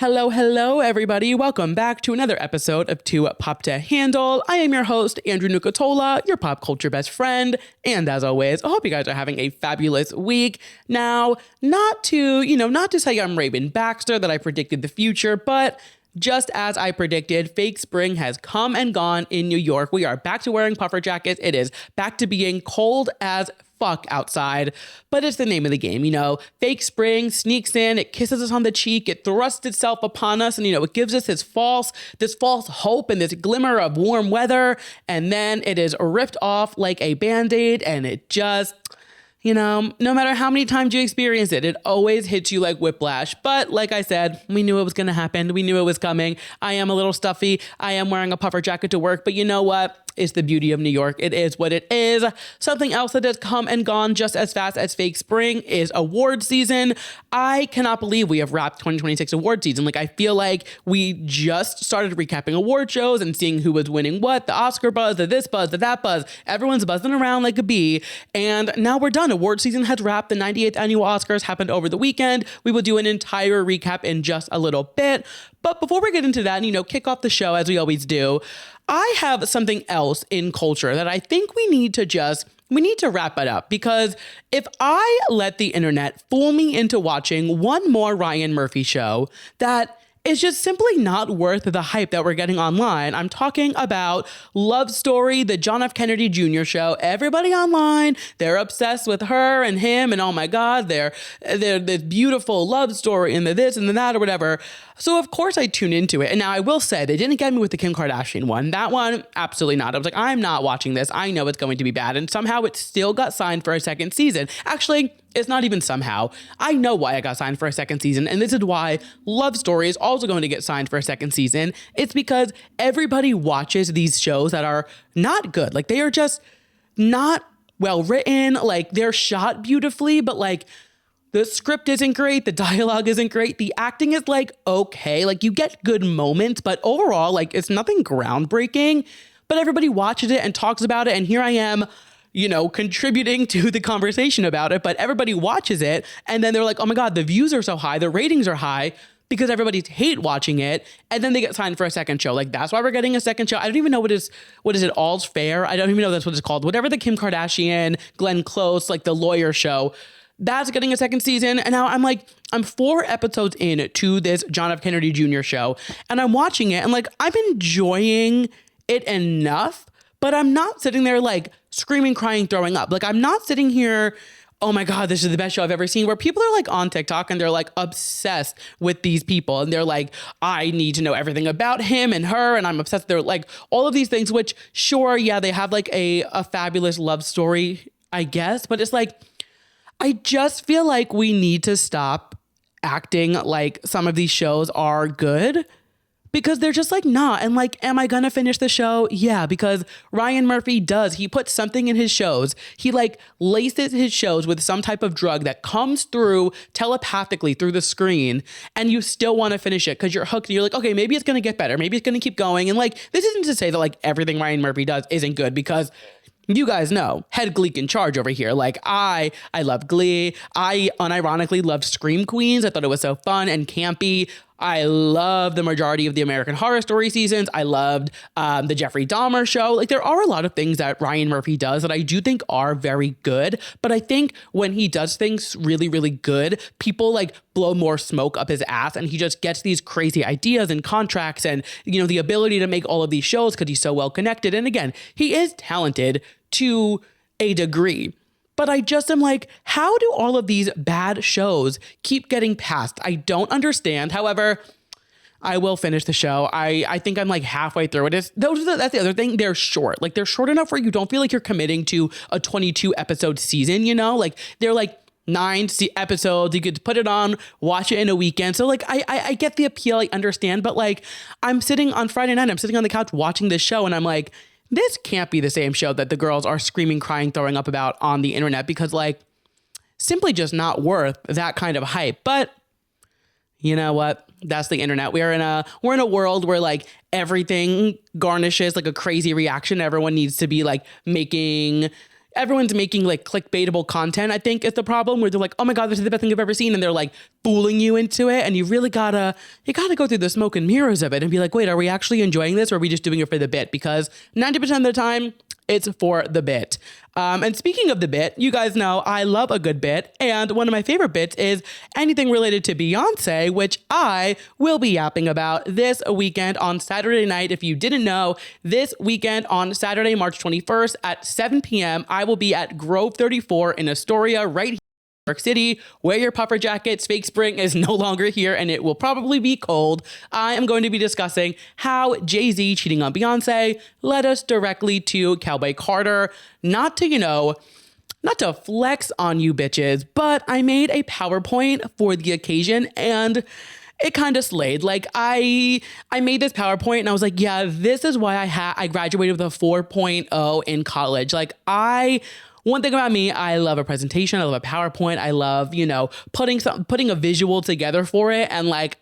Hello, hello, everybody. Welcome back to another episode of Too Pop to Handle. I am your host, Andrew Nucatola, your pop culture best friend. And as always, I hope you guys are having a fabulous week. Now, not to say I'm Raven Baxter, that I predicted the future, but just as I predicted, fake spring has come and gone in New York. We are back to wearing puffer jackets. It is back to being cold as fuck outside, but it's the name of the game. Fake spring sneaks in, it kisses us on the cheek, it thrusts itself upon us, and it gives us this false hope and this glimmer of warm weather, and then it is ripped off like a band-aid, and it just, no matter how many times you experience it, it always hits you like whiplash. But like I said, we knew it was going to happen. We knew it was coming. I am a little stuffy. I am wearing a puffer jacket to work, but you know what? It's the beauty of New York. It is what it is. Something else that has come and gone just as fast as fake spring is award season. I cannot believe we have wrapped 2026 award season. I feel like we just started recapping award shows and seeing who was winning what, the Oscar buzz, the this buzz, the that buzz. Everyone's buzzing around like a bee. And now we're done. Award season has wrapped. The 98th annual Oscars happened over the weekend. We will do an entire recap in just a little bit. But before we get into that, kick off the show as we always do, I have something else in culture that I think we need to wrap it up, because if I let the internet fool me into watching one more Ryan Murphy show, that is just simply not worth the hype that we're getting online. I'm talking about Love Story, the John F. Kennedy Jr. show. Everybody online, they're obsessed with her and him, and oh my God, they're this beautiful love story and the this and the that or whatever. So of course I tune into it. And now I will say, they didn't get me with the Kim Kardashian one. That one, absolutely not. I was like, I'm not watching this. I know it's going to be bad. And somehow it still got signed for a second season. Actually, it's not even somehow. I know why it got signed for a second season. And this is why Love Story is also going to get signed for a second season. It's because everybody watches these shows that are not good. They are just not well written. They're shot beautifully, but the script isn't great. The dialogue isn't great. The acting is okay. You get good moments, but overall, it's nothing groundbreaking. But everybody watches it and talks about it. And here I am, contributing to the conversation about it. But everybody watches it. And then they're like, oh my God, the views are so high. The ratings are high because everybody hate watching it. And then they get signed for a second show. That's why we're getting a second show. I don't even know what is it, All's Fair? I don't even know that's what it's called. Whatever the Kim Kardashian, Glenn Close, the lawyer show, that's getting a second season. And now I'm 4 episodes in to this John F. Kennedy Jr. show, and I'm watching it, and I'm enjoying it enough, but I'm not sitting there screaming, crying, throwing up. I'm not sitting here, oh my God, this is the best show I've ever seen, where people are on TikTok and they're obsessed with these people. And they're I need to know everything about him and her. And I'm obsessed. They're all of these things, which sure, yeah, they have a fabulous love story, I guess. But it's I just feel we need to stop acting like some of these shows are good, because they're just not. And am I gonna finish the show? Yeah, because Ryan Murphy does. He puts something in his shows. He laces his shows with some type of drug that comes through telepathically through the screen, and you still want to finish it because you're hooked. And you're okay, maybe it's gonna get better. Maybe it's gonna keep going. And this isn't to say that everything Ryan Murphy does isn't good, because you guys know, head Gleek in charge over here. I love Glee. I unironically loved Scream Queens. I thought it was so fun and campy. I love the majority of the American Horror Story seasons. I loved the Jeffrey Dahmer show. There are a lot of things that Ryan Murphy does that I do think are very good. But I think when he does things really, really good, people blow more smoke up his ass, and he just gets these crazy ideas and contracts and, the ability to make all of these shows because he's so well connected. And again, he is talented to a degree. But I just am how do all of these bad shows keep getting passed? I don't understand. However, I will finish the show. I think I'm halfway through it. That's the other thing. They're short. They're short enough where you don't feel you're committing to a 22 episode season, they're 9 episodes. You could put it on, watch it in a weekend. So I get the appeal. I understand. But I'm sitting on Friday night, I'm sitting on the couch watching this show, and I'm this can't be the same show that the girls are screaming, crying, throwing up about on the internet, because simply just not worth that kind of hype. But you know what? That's the internet. We're in a world where everything garnishes a crazy reaction. Everyone needs to be making everyone's making like clickbaitable content, I think is the problem, where they're like, oh my God, this is the best thing I've ever seen. And they're like fooling you into it. And you really gotta go through the smoke and mirrors of it and be like, wait, are we actually enjoying this? Or are we just doing it for the bit? Because 90% of the time, it's for the bit. And speaking of the bit, you guys know I love a good bit. And one of my favorite bits is anything related to Beyonce, which I will be yapping about this weekend on Saturday night. If you didn't know, this weekend on Saturday, March 21st at 7 p.m., I will be at Grove 34 in Astoria, right here in New York City. Wear your puffer jackets. Fake spring is no longer here and it will probably be cold. I am going to be discussing how Jay-Z cheating on Beyonce led us directly to Cowboy Carter. Not to flex on you bitches, but I made a PowerPoint for the occasion and it kind of slayed. Like I made this PowerPoint and I was like, yeah, this is why I graduated with a 4.0 in college. Like one thing about me, I love a presentation. I love a PowerPoint. I love, putting a visual together for it. And like,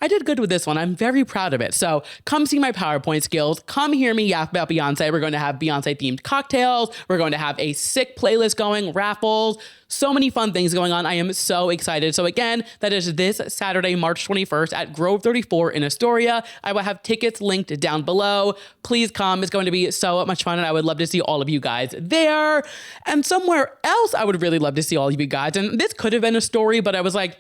I did good with this one. I'm very proud of it. So come see my PowerPoint skills. Come hear me yap about Beyonce. We're going to have Beyonce themed cocktails. We're going to have a sick playlist going, raffles, so many fun things going on. I am so excited. So again, that is this Saturday, March 21st at Grove 34 in Astoria. I will have tickets linked down below. Please come. It's going to be so much fun. And I would love to see all of you guys there. And somewhere else, I would really love to see all of you guys. And this could have been a story, but I was like,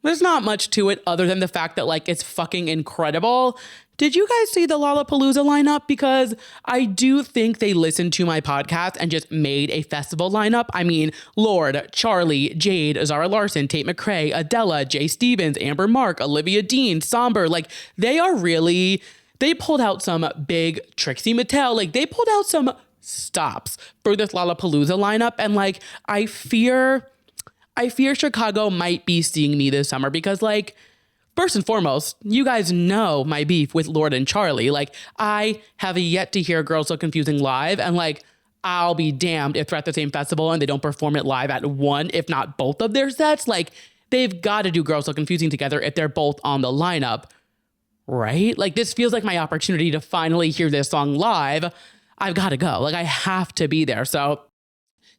there's not much to it other than the fact that like it's fucking incredible. Did you guys see the Lollapalooza lineup? Because I do think they listened to my podcast and just made a festival lineup. I mean, Lorde, Charlie, Jade, Zara Larsson, Tate McRae, Adele, Jay Stevens, Amber Mark, Olivia Dean, Somber. Like they pulled out some big Trixie Mattel. Like they pulled out some stops for this Lollapalooza lineup. And like, I fear Chicago might be seeing me this summer because like, first and foremost, you guys know my beef with Lorde and Charlie. Like I have yet to hear Girls So Confusing live and like, I'll be damned if they're at the same festival and they don't perform it live at one, if not both of their sets. Like they've got to do Girls So Confusing together if they're both on the lineup, right? Like this feels like my opportunity to finally hear this song live. I've got to go. Like I have to be there. So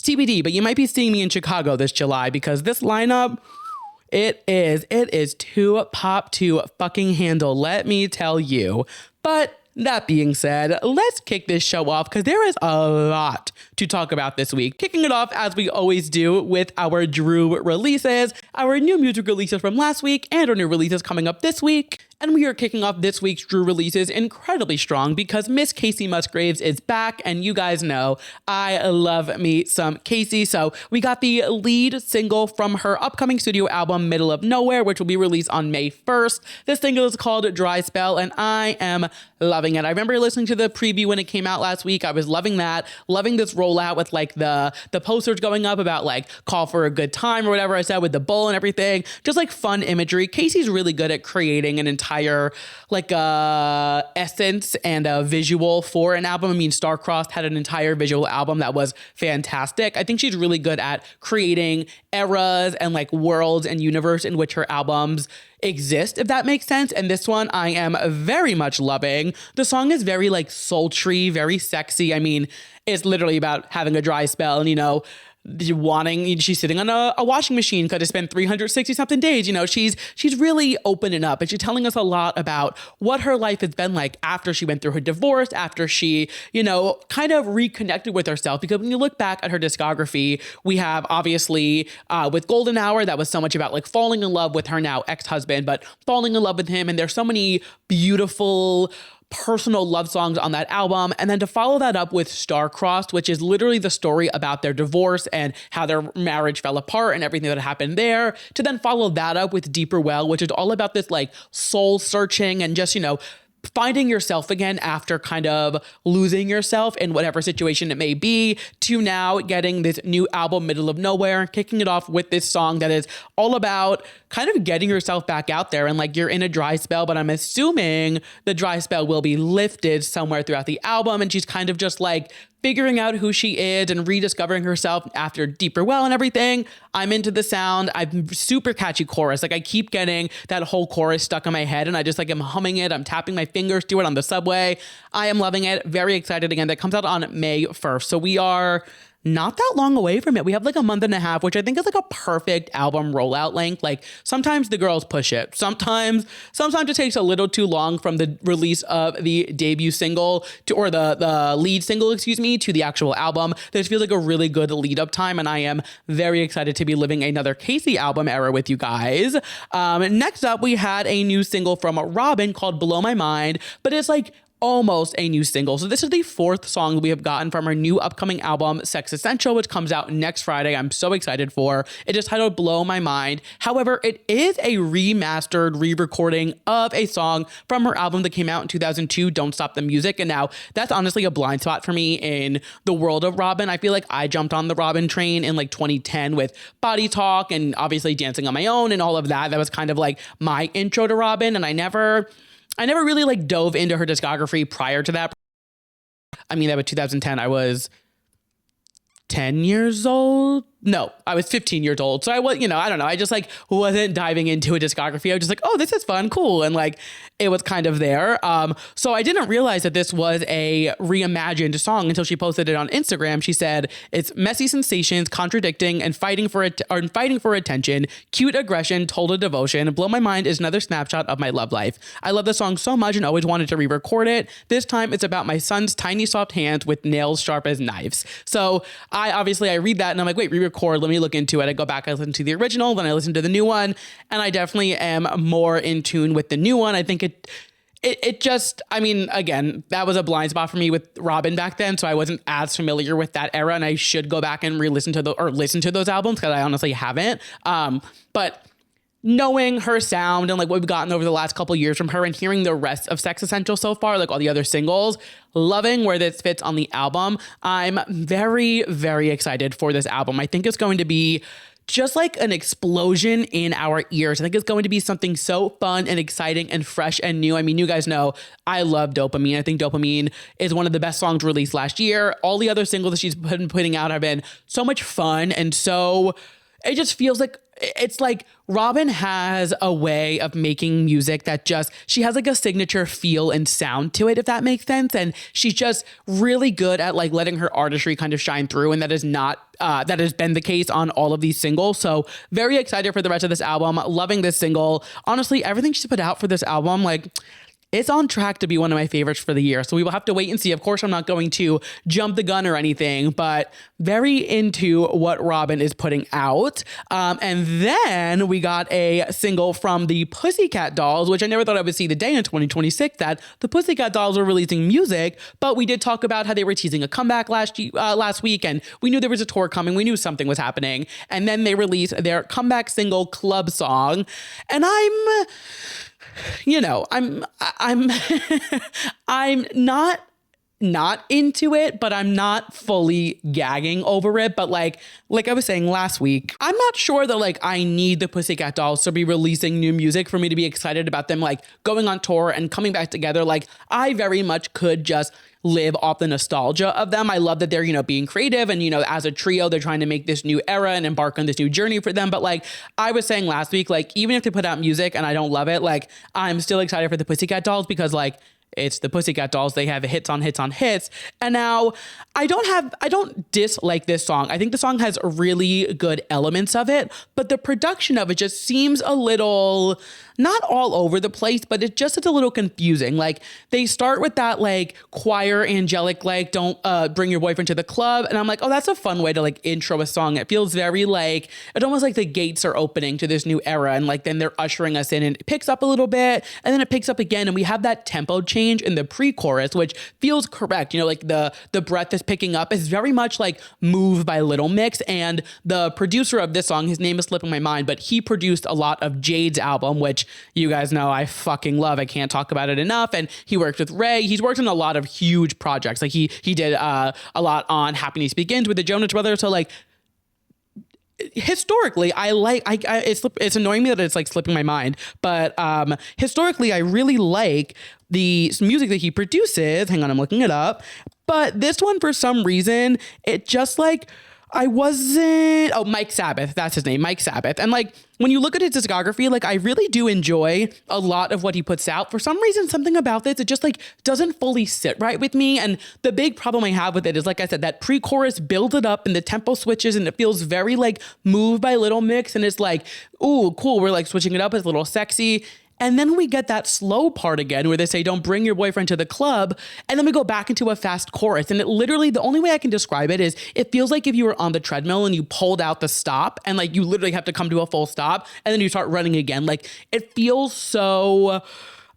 TBD, but you might be seeing me in Chicago this July because this lineup, it is too pop to fucking handle, let me tell you. But that being said, let's kick this show off because there is a lot to talk about this week. Kicking it off as we always do with our Drew releases, our new music releases from last week and our new releases coming up this week. And we are kicking off this week's Drew releases incredibly strong because Miss Casey Musgraves is back. And you guys know I love me some Casey. So we got the lead single from her upcoming studio album, Middle of Nowhere, which will be released on May 1st. This single is called Dry Spell, and I am loving it. I remember listening to the preview when it came out last week. I was loving that, loving this rollout with like the posters going up about like call for a good time or whatever I said with the bull and everything. Just like fun imagery. Casey's really good at creating an entire like essence and a visual for an album. I mean, Star-Crossed had an entire visual album that was fantastic. I think she's really good at creating eras and like worlds and universe in which her albums exist, if that makes sense. And this one I am very much loving. The song is very like sultry, very sexy. I mean, it's literally about having a dry spell and, she's sitting on a washing machine because it's been 360 something days. She's really opening up and she's telling us a lot about what her life has been like after she went through her divorce, after she, kind of reconnected with herself. Because when you look back at her discography, we have obviously with Golden Hour, that was so much about like falling in love with her now ex-husband, but falling in love with him. And there's so many beautiful personal love songs on that album. And then to follow that up with Star-Crossed, which is literally the story about their divorce and how their marriage fell apart and everything that happened there, to then follow that up with Deeper Well, which is all about this like soul searching and just, finding yourself again after kind of losing yourself in whatever situation it may be, to now getting this new album, Middle of Nowhere, kicking it off with this song that is all about kind of getting yourself back out there. And like you're in a dry spell, but I'm assuming the dry spell will be lifted somewhere throughout the album. And she's kind of just like figuring out who she is and rediscovering herself after Deeper Well and everything. I'm into the sound. I'm super catchy chorus. Like I keep getting that whole chorus stuck in my head and I just like am humming it. I'm tapping my fingers to it on the subway. I am loving it. Very excited again. That comes out on May 1st. So we are not that long away from it. We have like a month and a half, which I think is like a perfect album rollout length. Like sometimes the girls push it. Sometimes it takes a little too long from the release of the debut single to, or the lead single, excuse me, to the actual album. This feels like a really good lead up time. And I am very excited to be living another Casey album era with you guys. Next up, we had a new single from Robin called Blow My Mind, but it's like almost a new single. So this is the 4th song that we have gotten from our new upcoming album, Sex Essential, which comes out next Friday. I'm so excited for. It is titled Blow My Mind. However, it is a remastered re-recording of a song from her album that came out in 2002, Don't Stop the Music. And now that's honestly a blind spot for me in the world of Robin. I feel like I jumped on the Robin train in like 2010 with Body Talk and obviously Dancing on My Own and all of that. That was kind of like my intro to Robin. And I never really like dove into her discography prior to that. I mean, that was 2010. I was 10 years old. No, I was 15 years old. So I was, I don't know. I just like wasn't diving into a discography. I was just like, oh, this is fun. Cool. And like, it was kind of there. So I didn't realize that this was a reimagined song until she posted it on Instagram. She said, it's messy sensations, contradicting and fighting for attention, cute aggression, total devotion. Blow My Mind is another snapshot of my love life. I love the song so much and always wanted to re-record it. This time it's about my son's tiny soft hands with nails sharp as knives. So I read that and I'm like, wait, re-record, let me look into it. I go back, I listen to the original, then I listen to the new one, and I definitely am more in tune with the new one. I think it just, I mean, again, that was a blind spot for me with Robin back then, so I wasn't as familiar with that era, and I should go back and listen to those albums because I honestly haven't. But knowing her sound and like what we've gotten over the last couple of years from her and hearing the rest of Sex Essential so far, like all the other singles, loving where this fits on the album. I'm very, very excited for this album. I think it's going to be just like an explosion in our ears. I think it's going to be something so fun and exciting and fresh and new. I mean, you guys know I love Dopamine. I think Dopamine is one of the best songs released last year. All the other singles that she's been putting out have been so much fun, and so it just feels like it's like Robin has a way of making music that just, she has like a signature feel and sound to it, if that makes sense. And she's just really good at like letting her artistry kind of shine through. And that has been the case on all of these singles. So very excited for the rest of this album. Loving this single. Honestly, everything she's put out for this album, like, it's on track to be one of my favorites for the year. So we will have to wait and see. Of course, I'm not going to jump the gun or anything, but very into what Robin is putting out. And then we got a single from the Pussycat Dolls, which I never thought I would see the day in 2026 that the Pussycat Dolls were releasing music, but we did talk about how they were teasing a comeback last week, and we knew there was a tour coming. We knew something was happening. And then they released their comeback single, Club Song. And I'm I'm not into it, but I'm not fully gagging over it. But like I was saying last week, I'm not sure that like I need the Pussycat Dolls to be releasing new music for me to be excited about them like going on tour and coming back together. Like I very much could just live off the nostalgia of them. I love that they're, being creative and, as a trio, they're trying to make this new era and embark on this new journey for them. But like I was saying last week, like even if they put out music and I don't love it, like I'm still excited for the Pussycat Dolls because like it's the Pussycat Dolls. They have hits on hits on hits. And now I don't dislike this song. I think the song has really good elements of it, but the production of it just seems a little, not all over the place, but it's a little confusing. Like they start with that like choir angelic, like don't bring your boyfriend to the club. And I'm like, oh, that's a fun way to like intro a song. It feels very like, it almost like the gates are opening to this new era. And like, then they're ushering us in and it picks up a little bit and then it picks up again. And we have that tempo change in the pre-chorus, which feels correct. Like the breath is picking up is very much like Move by Little Mix. And the producer of this song, his name is slipping my mind, but he produced a lot of Jade's album, which you guys know I fucking love. I can't talk about it enough. And he worked with Ray. He's worked on a lot of huge projects. Like he did a lot on Happiness Begins with the Jonas Brothers. So like historically, it's annoying me that it's like slipping my mind, but historically, I really like the music that he produces. Hang on, I'm looking it up. But this one, for some reason, it just like, Mike Sabbath, that's his name, Mike Sabbath. And like, when you look at his discography, like I really do enjoy a lot of what he puts out. For some reason, something about this, it just like doesn't fully sit right with me. And the big problem I have with it is, like I said, that pre-chorus builds it up and the tempo switches and it feels very like Moved by Little Mix. And it's like, ooh, cool. We're like switching it up. It's a little sexy. And then we get that slow part again where they say, don't bring your boyfriend to the club. And then we go back into a fast chorus. And it literally, the only way I can describe it is it feels like if you were on the treadmill and you pulled out the stop and like you literally have to come to a full stop and then you start running again. Like it feels so,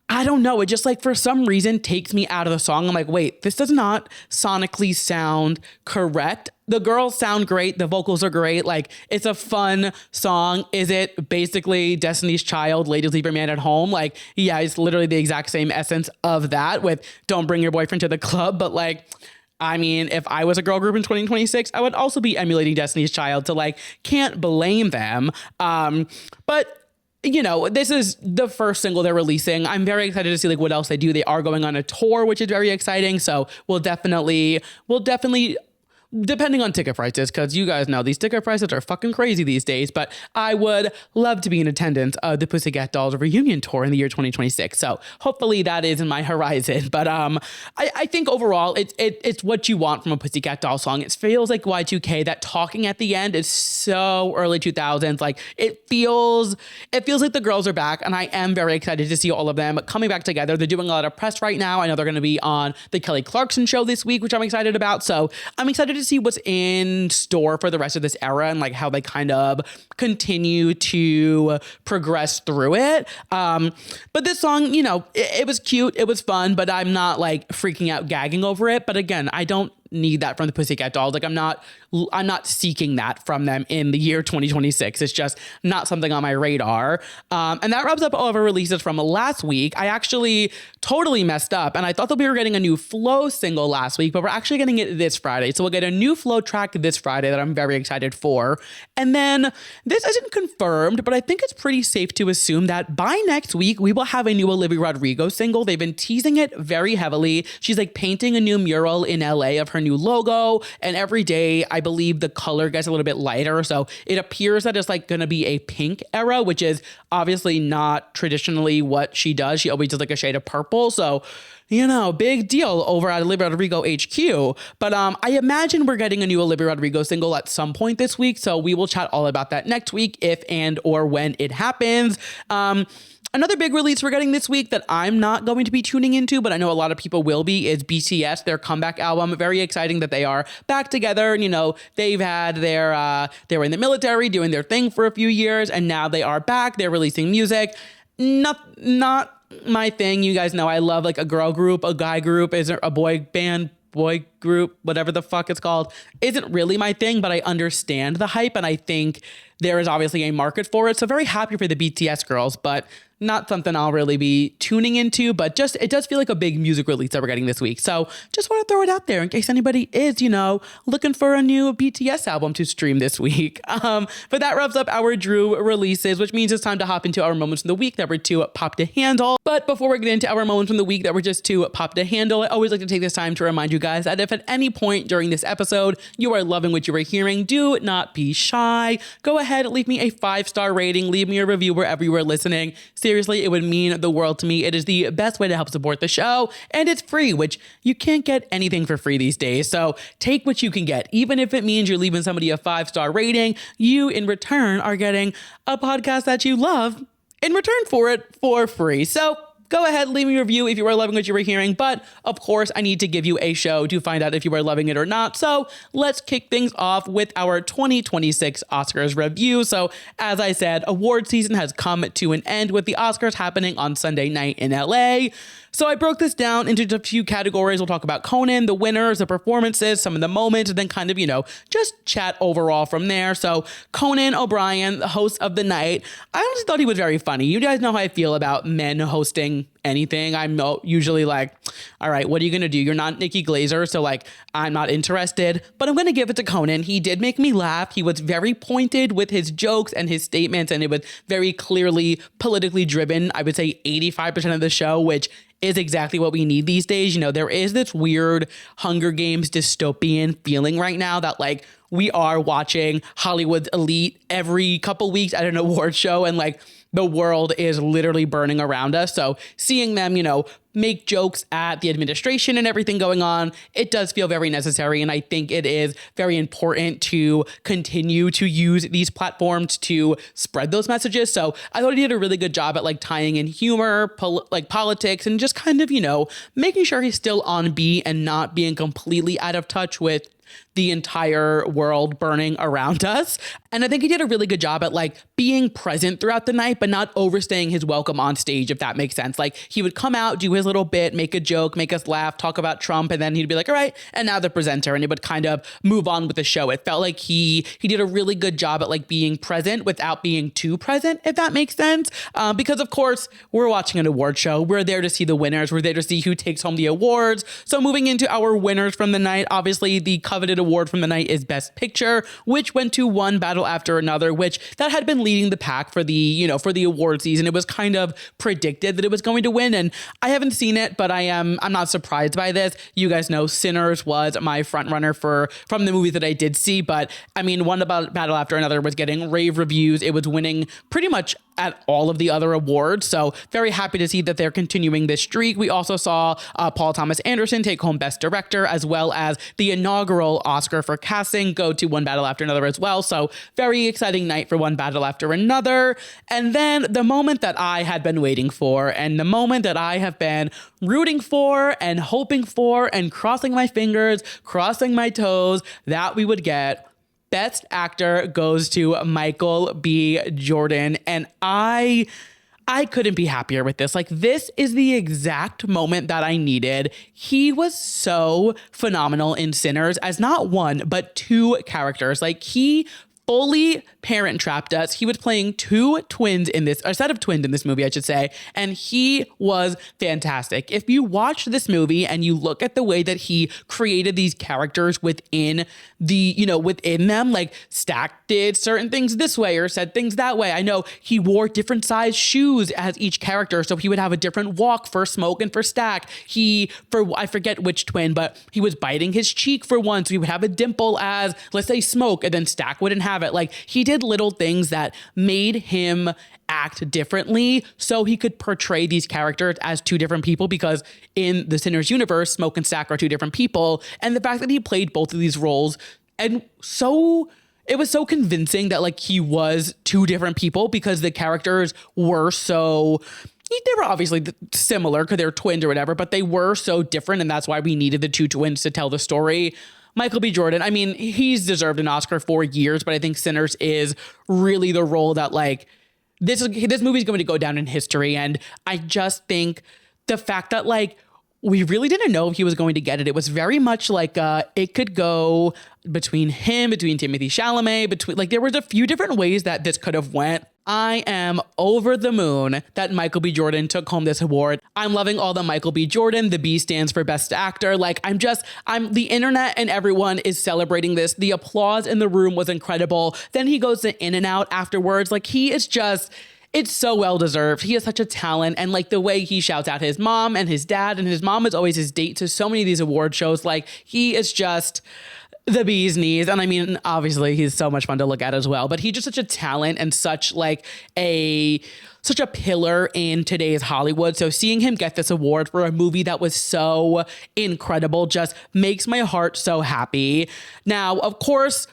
I don't know. It just like for some reason takes me out of the song. I'm like, wait, this does not sonically sound correct. The girls sound great. The vocals are great. Like it's a fun song. Is it basically Destiny's Child, Ladies Leave Your Man at Home? Like, yeah, it's literally the exact same essence of that with Don't Bring Your Boyfriend to the Club. But like, I mean, if I was a girl group in 2026, I would also be emulating Destiny's Child. So like, can't blame them. But you know, this is the first single they're releasing. I'm very excited to see like what else they do. They are going on a tour, which is very exciting. So we'll definitely depending on ticket prices, because you guys know these ticket prices are fucking crazy these days, but I would love to be in attendance of the Pussycat Dolls reunion tour in the year 2026. So hopefully that is in my horizon. But I think overall it's what you want from a Pussycat Doll song. It feels like Y2K. That talking at the end is so early 2000s. Like it feels like the girls are back, and I am very excited to see all of them coming back together. They're doing a lot of press right now. I know they're going to be on the Kelly Clarkson show this week, which I'm excited about. So I'm excited to see what's in store for the rest of this era and like how they kind of continue to progress through it. But this song, you know, it was cute, it was fun, but I'm not like freaking out gagging over it. But again, I don't need that from the Pussycat Dolls. Like I'm not seeking that from them in the year 2026. It's just not something on my radar. And that wraps up all of our releases from last week. I actually totally messed up, and I thought that we were getting a new Flow single last week, but we're actually getting it this Friday. So we'll get a new Flow track this Friday that I'm very excited for. And then this isn't confirmed, but I think it's pretty safe to assume that by next week, we will have a new Olivia Rodrigo single. They've been teasing it very heavily. She's like painting a new mural in LA of her new logo, and every day I believe the color gets a little bit lighter, so it appears that it's like gonna be a pink era, which is obviously not traditionally what she does. She always does like a shade of purple, so you know, big deal over at Olivia Rodrigo HQ. But I imagine we're getting a new Olivia Rodrigo single at some point this week, so we will chat all about that next week if and or when it happens. Another big release we're getting this week that I'm not going to be tuning into, but I know a lot of people will be, is BTS, their comeback album. Very exciting that they are back together. You know, they've had they were in the military doing their thing for a few years, and now they are back. They're releasing music. Not my thing. You guys know I love like a girl group, a guy group, is a boy band, boy group, whatever the fuck it's called, isn't really my thing, but I understand the hype, and I think there is obviously a market for it. So very happy for the BTS girls, but not something I'll really be tuning into, but just, it does feel like a big music release that we're getting this week. So just want to throw it out there in case anybody is, you know, looking for a new BTS album to stream this week. But that wraps up our Drew releases, which means it's time to hop into our moments from the week that were too pop to handle. But before we get into our moments from the week that were just too pop to handle, I always like to take this time to remind you guys that if at any point during this episode you are loving what you are hearing, do not be shy. Go ahead, leave me a 5-star rating, leave me a review wherever you are listening. Seriously, it would mean the world to me. It is the best way to help support the show, and it's free, which you can't get anything for free these days. So take what you can get. Even if it means you're leaving somebody a 5-star rating, you in return are getting a podcast that you love in return for it for free. So go ahead, leave me a review if you are loving what you were hearing. But of course, I need to give you a show to find out if you are loving it or not. So let's kick things off with our 2026 Oscars review. So as I said, award season has come to an end with the Oscars happening on Sunday night in LA. So I broke this down into a few categories. We'll talk about Conan, the winners, the performances, some of the moments, and then kind of, you know, just chat overall from there. So Conan O'Brien, the host of the night, I honestly thought he was very funny. You guys know how I feel about men hosting anything. I'm usually like, all right, what are you going to do? You're not Nikki Glaser, so like, I'm not interested, but I'm going to give it to Conan. He did make me laugh. He was very pointed with his jokes and his statements, and it was very clearly politically driven. I would say 85% of the show, which is exactly what we need these days. You know, there is this weird Hunger Games dystopian feeling right now that like we are watching Hollywood's elite every couple weeks at an award show, and like the world is literally burning around us. So seeing them, you know, make jokes at the administration and everything going on, it does feel very necessary. And I think it is very important to continue to use these platforms to spread those messages. So I thought he did a really good job at like tying in humor, like politics, and just kind of, you know, making sure he's still on beat and not being completely out of touch with the entire world burning around us. And I think he did a really good job at like being present throughout the night, but not overstaying his welcome on stage, if that makes sense. Like he would come out, do his little bit, make a joke, make us laugh, talk about Trump, and then he'd be like, all right, and now the presenter, and it would kind of move on with the show. It felt like he did a really good job at like being present without being too present, if that makes sense. Because of course, we're watching an award show. We're there to see the winners. We're there to see who takes home the awards. So moving into our winners from the night, obviously the coveted award from the night is Best Picture, which went to One Battle After Another, which that had been leading the pack for the, you know, for the award season. It was kind of predicted that it was going to win, and I haven't seen it, but I'm not surprised by this. You guys know Sinners was my front runner from the movies that I did see, but I mean, One Battle After Another was getting rave reviews. It was winning pretty much at all of the other awards. So very happy to see that they're continuing this streak. We also saw Paul Thomas Anderson take home Best Director, as well as the inaugural Oscar for casting go to One Battle After Another as well. So very exciting night for One Battle After Another. And then the moment that I had been waiting for, and the moment that I have been rooting for and hoping for and crossing my fingers, crossing my toes that we would get, Best Actor goes to Michael B. Jordan. And I couldn't be happier with this. Like, this is the exact moment that I needed. He was so phenomenal in Sinners as not one, but two characters. Like, he fully parent trapped us. He was playing two twins in this, a set of twins in this movie, I should say, and he was fantastic. If you watch this movie and you look at the way that he created these characters within the, you know, within them, like Stack did certain things this way or said things that way. I know he wore different size shoes as each character, so he would have a different walk for Smoke and for Stack. I forget which twin, but he was biting his cheek for one, so he would have a dimple as, let's say, Smoke, and then Stack wouldn't have it. Like, he did little things that made him act differently so he could portray these characters as two different people, because in the Sinners universe, Smoke and Stack are two different people. And the fact that he played both of these roles, and it was so convincing that like he was two different people, because the characters were so, they were obviously similar because they're twins or whatever, but they were so different. And that's why we needed the two twins to tell the story. Michael B. Jordan, I mean, he's deserved an Oscar for years, but I think Sinners is really the role that like, this movie is going to go down in history. And I just think the fact that like, we really didn't know if he was going to get it. It was very much like it could go between him, between Timothée Chalamet, like there was a few different ways that this could have went. I am over the moon that Michael B. Jordan took home this award. I'm loving all the Michael B. Jordan. The B stands for Best Actor. Like, the internet and everyone is celebrating this. The applause in the room was incredible. Then he goes to In-N-Out afterwards. Like, he is just, it's so well deserved. He is such a talent. And like the way he shouts out his mom and his dad, and his mom is always his date to so many of these award shows. Like, he is just the bee's knees. And I mean, obviously he's so much fun to look at as well, but he's just such a talent and such a pillar in today's Hollywood. So seeing him get this award for a movie that was so incredible just makes my heart so happy. Now, of course,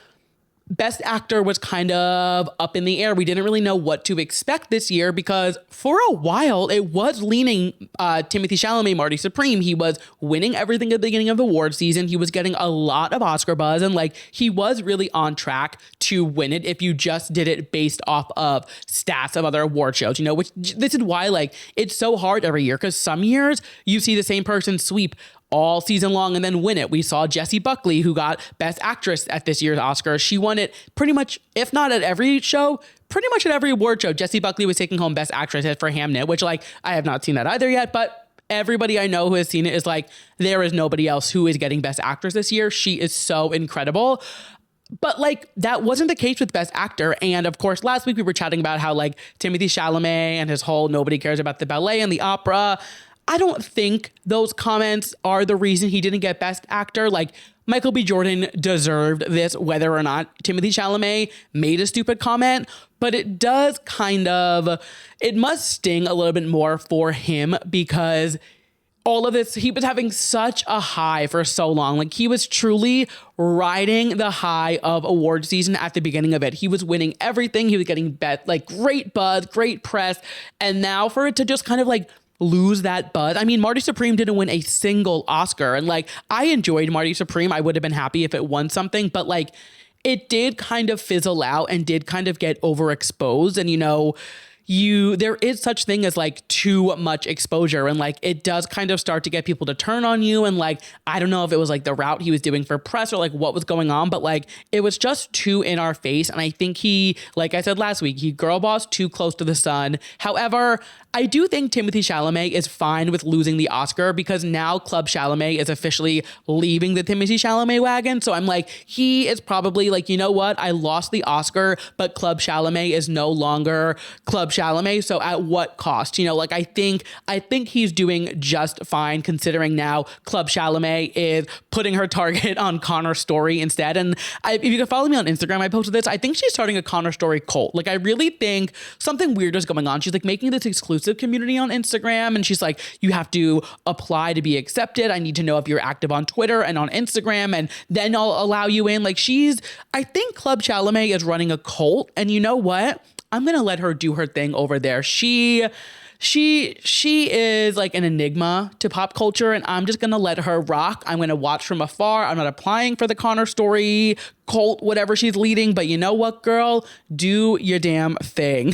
Best Actor was kind of up in the air. We didn't really know what to expect this year, because for a while it was leaning Timothée Chalamet, Marty Supreme. He was winning everything at the beginning of the award season. He was getting a lot of Oscar buzz, and like he was really on track to win it if you just did it based off of stats of other award shows, you know, which this is why like it's so hard every year, because some years you see the same person sweep all season long and then win it. We saw Jessie Buckley, who got Best Actress at this year's Oscars. She won it pretty much, if not at every show, pretty much at every award show. Jessie Buckley was taking home Best Actress for Hamnet, which like I have not seen that either yet, but everybody I know who has seen it is like, there is nobody else who is getting Best Actress this year. She is so incredible. But like, that wasn't the case with Best Actor. And of course, last week we were chatting about how like Timothée Chalamet and his whole nobody cares about the ballet and the opera. I don't think those comments are the reason he didn't get Best Actor. Like, Michael B. Jordan deserved this, whether or not Timothée Chalamet made a stupid comment, but it does it must sting a little bit more for him because all of this, he was having such a high for so long. Like, he was truly riding the high of award season at the beginning of it. He was winning everything. He was getting great buzz, great press. And now for it to just kind of like lose that buzz. I mean, Marty Supreme didn't win a single Oscar. And like, I enjoyed Marty Supreme. I would have been happy if it won something, but like, it did kind of fizzle out and did kind of get overexposed. And, there is such thing as like too much exposure, and like it does kind of start to get people to turn on you. And like, I don't know if it was like the route he was doing for press or like what was going on, but like it was just too in our face. And I think he, like I said last week, he girl bossed too close to the sun. However, I do think Timothée Chalamet is fine with losing the Oscar because now Club Chalamet is officially leaving the Timothée Chalamet wagon. So I'm like, he is probably like, you know what? I lost the Oscar, but Club Chalamet is no longer Club Chalamet. So at what cost? Like I think he's doing just fine considering now Club Chalamet is putting her target on Connor Story instead. And if you can follow me on Instagram, I posted this. I think she's starting a Connor Story cult. Like I really think something weird is going on. She's like making this exclusive community on Instagram, and she's like, you have to apply to be accepted. I need to know if you're active on Twitter and on Instagram, and then I'll allow you in. Like I think Club Chalamet is running a cult, and you know what? I'm gonna let her do her thing over there. She is like an enigma to pop culture, and I'm just gonna let her rock. I'm gonna watch from afar. I'm not applying for the Connor Story cult, whatever she's leading, but you know what, girl? Do your damn thing.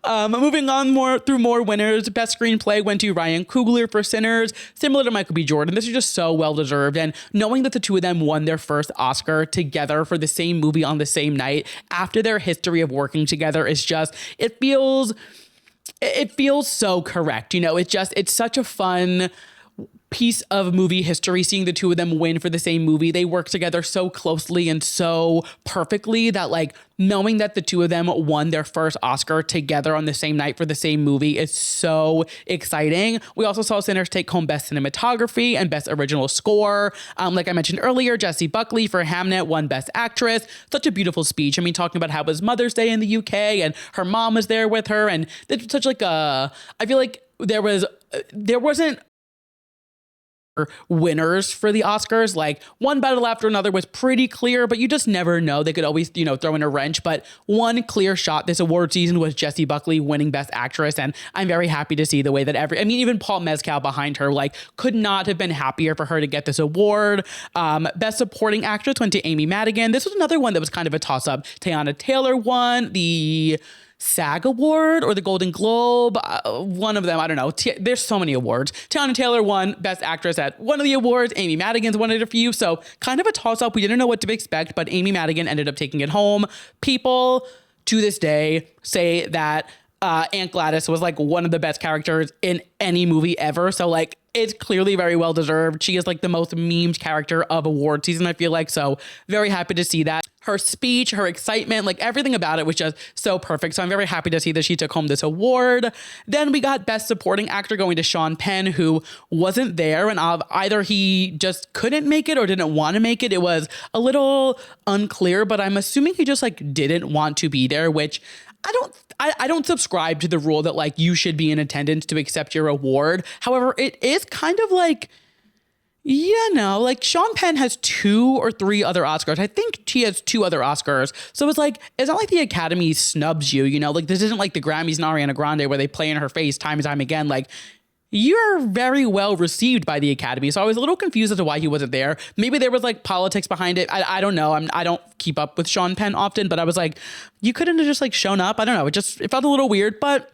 Moving on through more winners. Best screenplay went to Ryan Coogler for Sinners, similar to Michael B. Jordan. This is just so well deserved, and knowing that the two of them won their first Oscar together for the same movie on the same night after their history of working together is just, it feels so correct. It's such a fun piece of movie history, seeing the two of them win for the same movie. They work together so closely and so perfectly that like knowing that the two of them won their first Oscar together on the same night for the same movie is so exciting. We also saw Sinners take home Best Cinematography and Best Original Score. Like I mentioned earlier, Jessie Buckley for Hamnet won Best Actress. Such a beautiful speech. I mean, talking about how it was Mother's Day in the UK and her mom was there with her, and it's such like I feel like there wasn't winners for the Oscars. Like one battle after another was pretty clear, but you just never know. They could always, throw in a wrench. But one clear shot this award season was Jessie Buckley winning Best Actress. And I'm very happy to see the way that even Paul Mescal behind her, like, could not have been happier for her to get this award. Best Supporting Actress went to Amy Madigan. This was another one that was kind of a toss-up. Teyana Taylor won the SAG Award or the Golden Globe, one of them, I don't know. There's so many awards. Teyana Taylor won Best Actress at one of the awards. Amy Madigan's won it a few, so kind of a toss-up. We didn't know what to expect, but Amy Madigan ended up taking it home. People to this day say that Aunt Gladys was like one of the best characters in any movie ever, so like it's clearly very well deserved. She is like the most memed character of award season, I feel like, so very happy to see that. Her speech, her excitement, like everything about it was just so perfect. So I'm very happy to see that she took home this award. Then we got Best Supporting Actor going to Sean Penn, who wasn't there, and either he just couldn't make it or didn't want to make it. It was a little unclear, but I'm assuming he just like didn't want to be there, which I don't subscribe to the rule that like you should be in attendance to accept your award. However, it is kind of like, like Sean Penn has 2 or 3 other Oscars. I think he has 2 other Oscars. So it's like, it's not like the Academy snubs you, like this isn't like the Grammys and Ariana Grande where they play in her face time and time again. Like, you're very well received by the Academy. So I was a little confused as to why he wasn't there. Maybe there was like politics behind it. I don't know. I don't keep up with Sean Penn often, but I was like, you couldn't have just like shown up. I don't know. It felt a little weird, but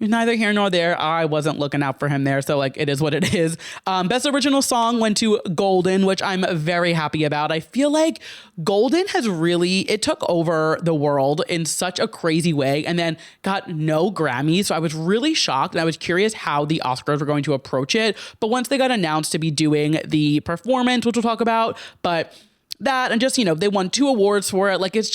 neither here nor there. I wasn't looking out for him there. So like, it is what it is. Best Original Song went to Golden, which I'm very happy about. I feel like Golden it took over the world in such a crazy way and then got no Grammys. So I was really shocked and I was curious how the Oscars were going to approach it. But once they got announced to be doing the performance, which we'll talk about, but that. And just, you know, they won 2 awards for it. Like, it's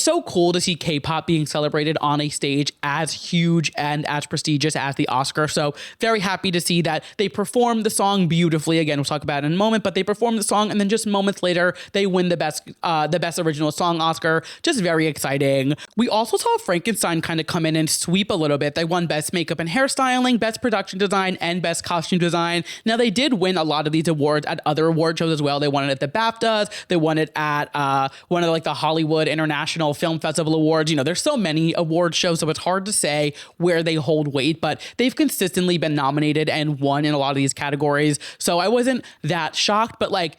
so cool to see K-pop being celebrated on a stage as huge and as prestigious as the Oscars. So very happy to see that they performed the song beautifully. Again, we'll talk about it in a moment, but they performed the song, and then just moments later, they win the best original song Oscar. Just very exciting. We also saw Frankenstein kind of come in and sweep a little bit. They won Best Makeup and Hairstyling, Best Production Design, and Best Costume Design. Now, they did win a lot of these awards at other award shows as well. They won it at the BAFTAs. They won it at one of the Hollywood International Film Festival Awards. You know, there's so many award shows, so it's hard to say where they hold weight, but they've consistently been nominated and won in a lot of these categories. So I wasn't that shocked, but like,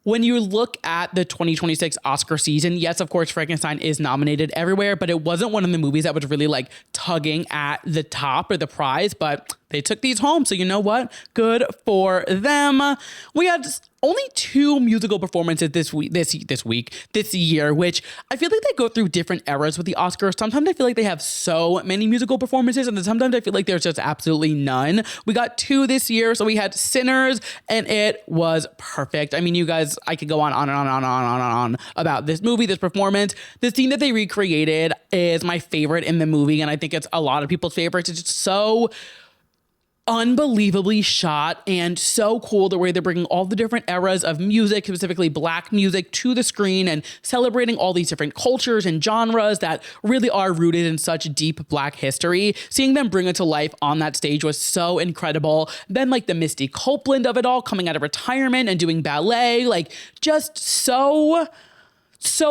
when you look at the 2026 Oscar season, yes, of course, Frankenstein is nominated everywhere, but it wasn't one of the movies that was really like tugging at the top or the prize, but they took these home. So you know what? Good for them. We had only 2 musical performances this year, which I feel like they go through different eras with the Oscars. Sometimes I feel like they have so many musical performances, and then sometimes I feel like there's just absolutely none. We got 2 this year. So we had Sinners, and it was perfect. I mean, you guys, I could go on and on about this movie, this performance. The scene that they recreated is my favorite in the movie, and I think it's a lot of people's favorites. It's just so unbelievably shot and so cool the way they're bringing all the different eras of music, specifically Black music, to the screen and celebrating all these different cultures and genres that really are rooted in such deep Black history. Seeing them bring it to life on that stage was so incredible. Then like the Misty Copeland of it all, coming out of retirement and doing ballet, like just so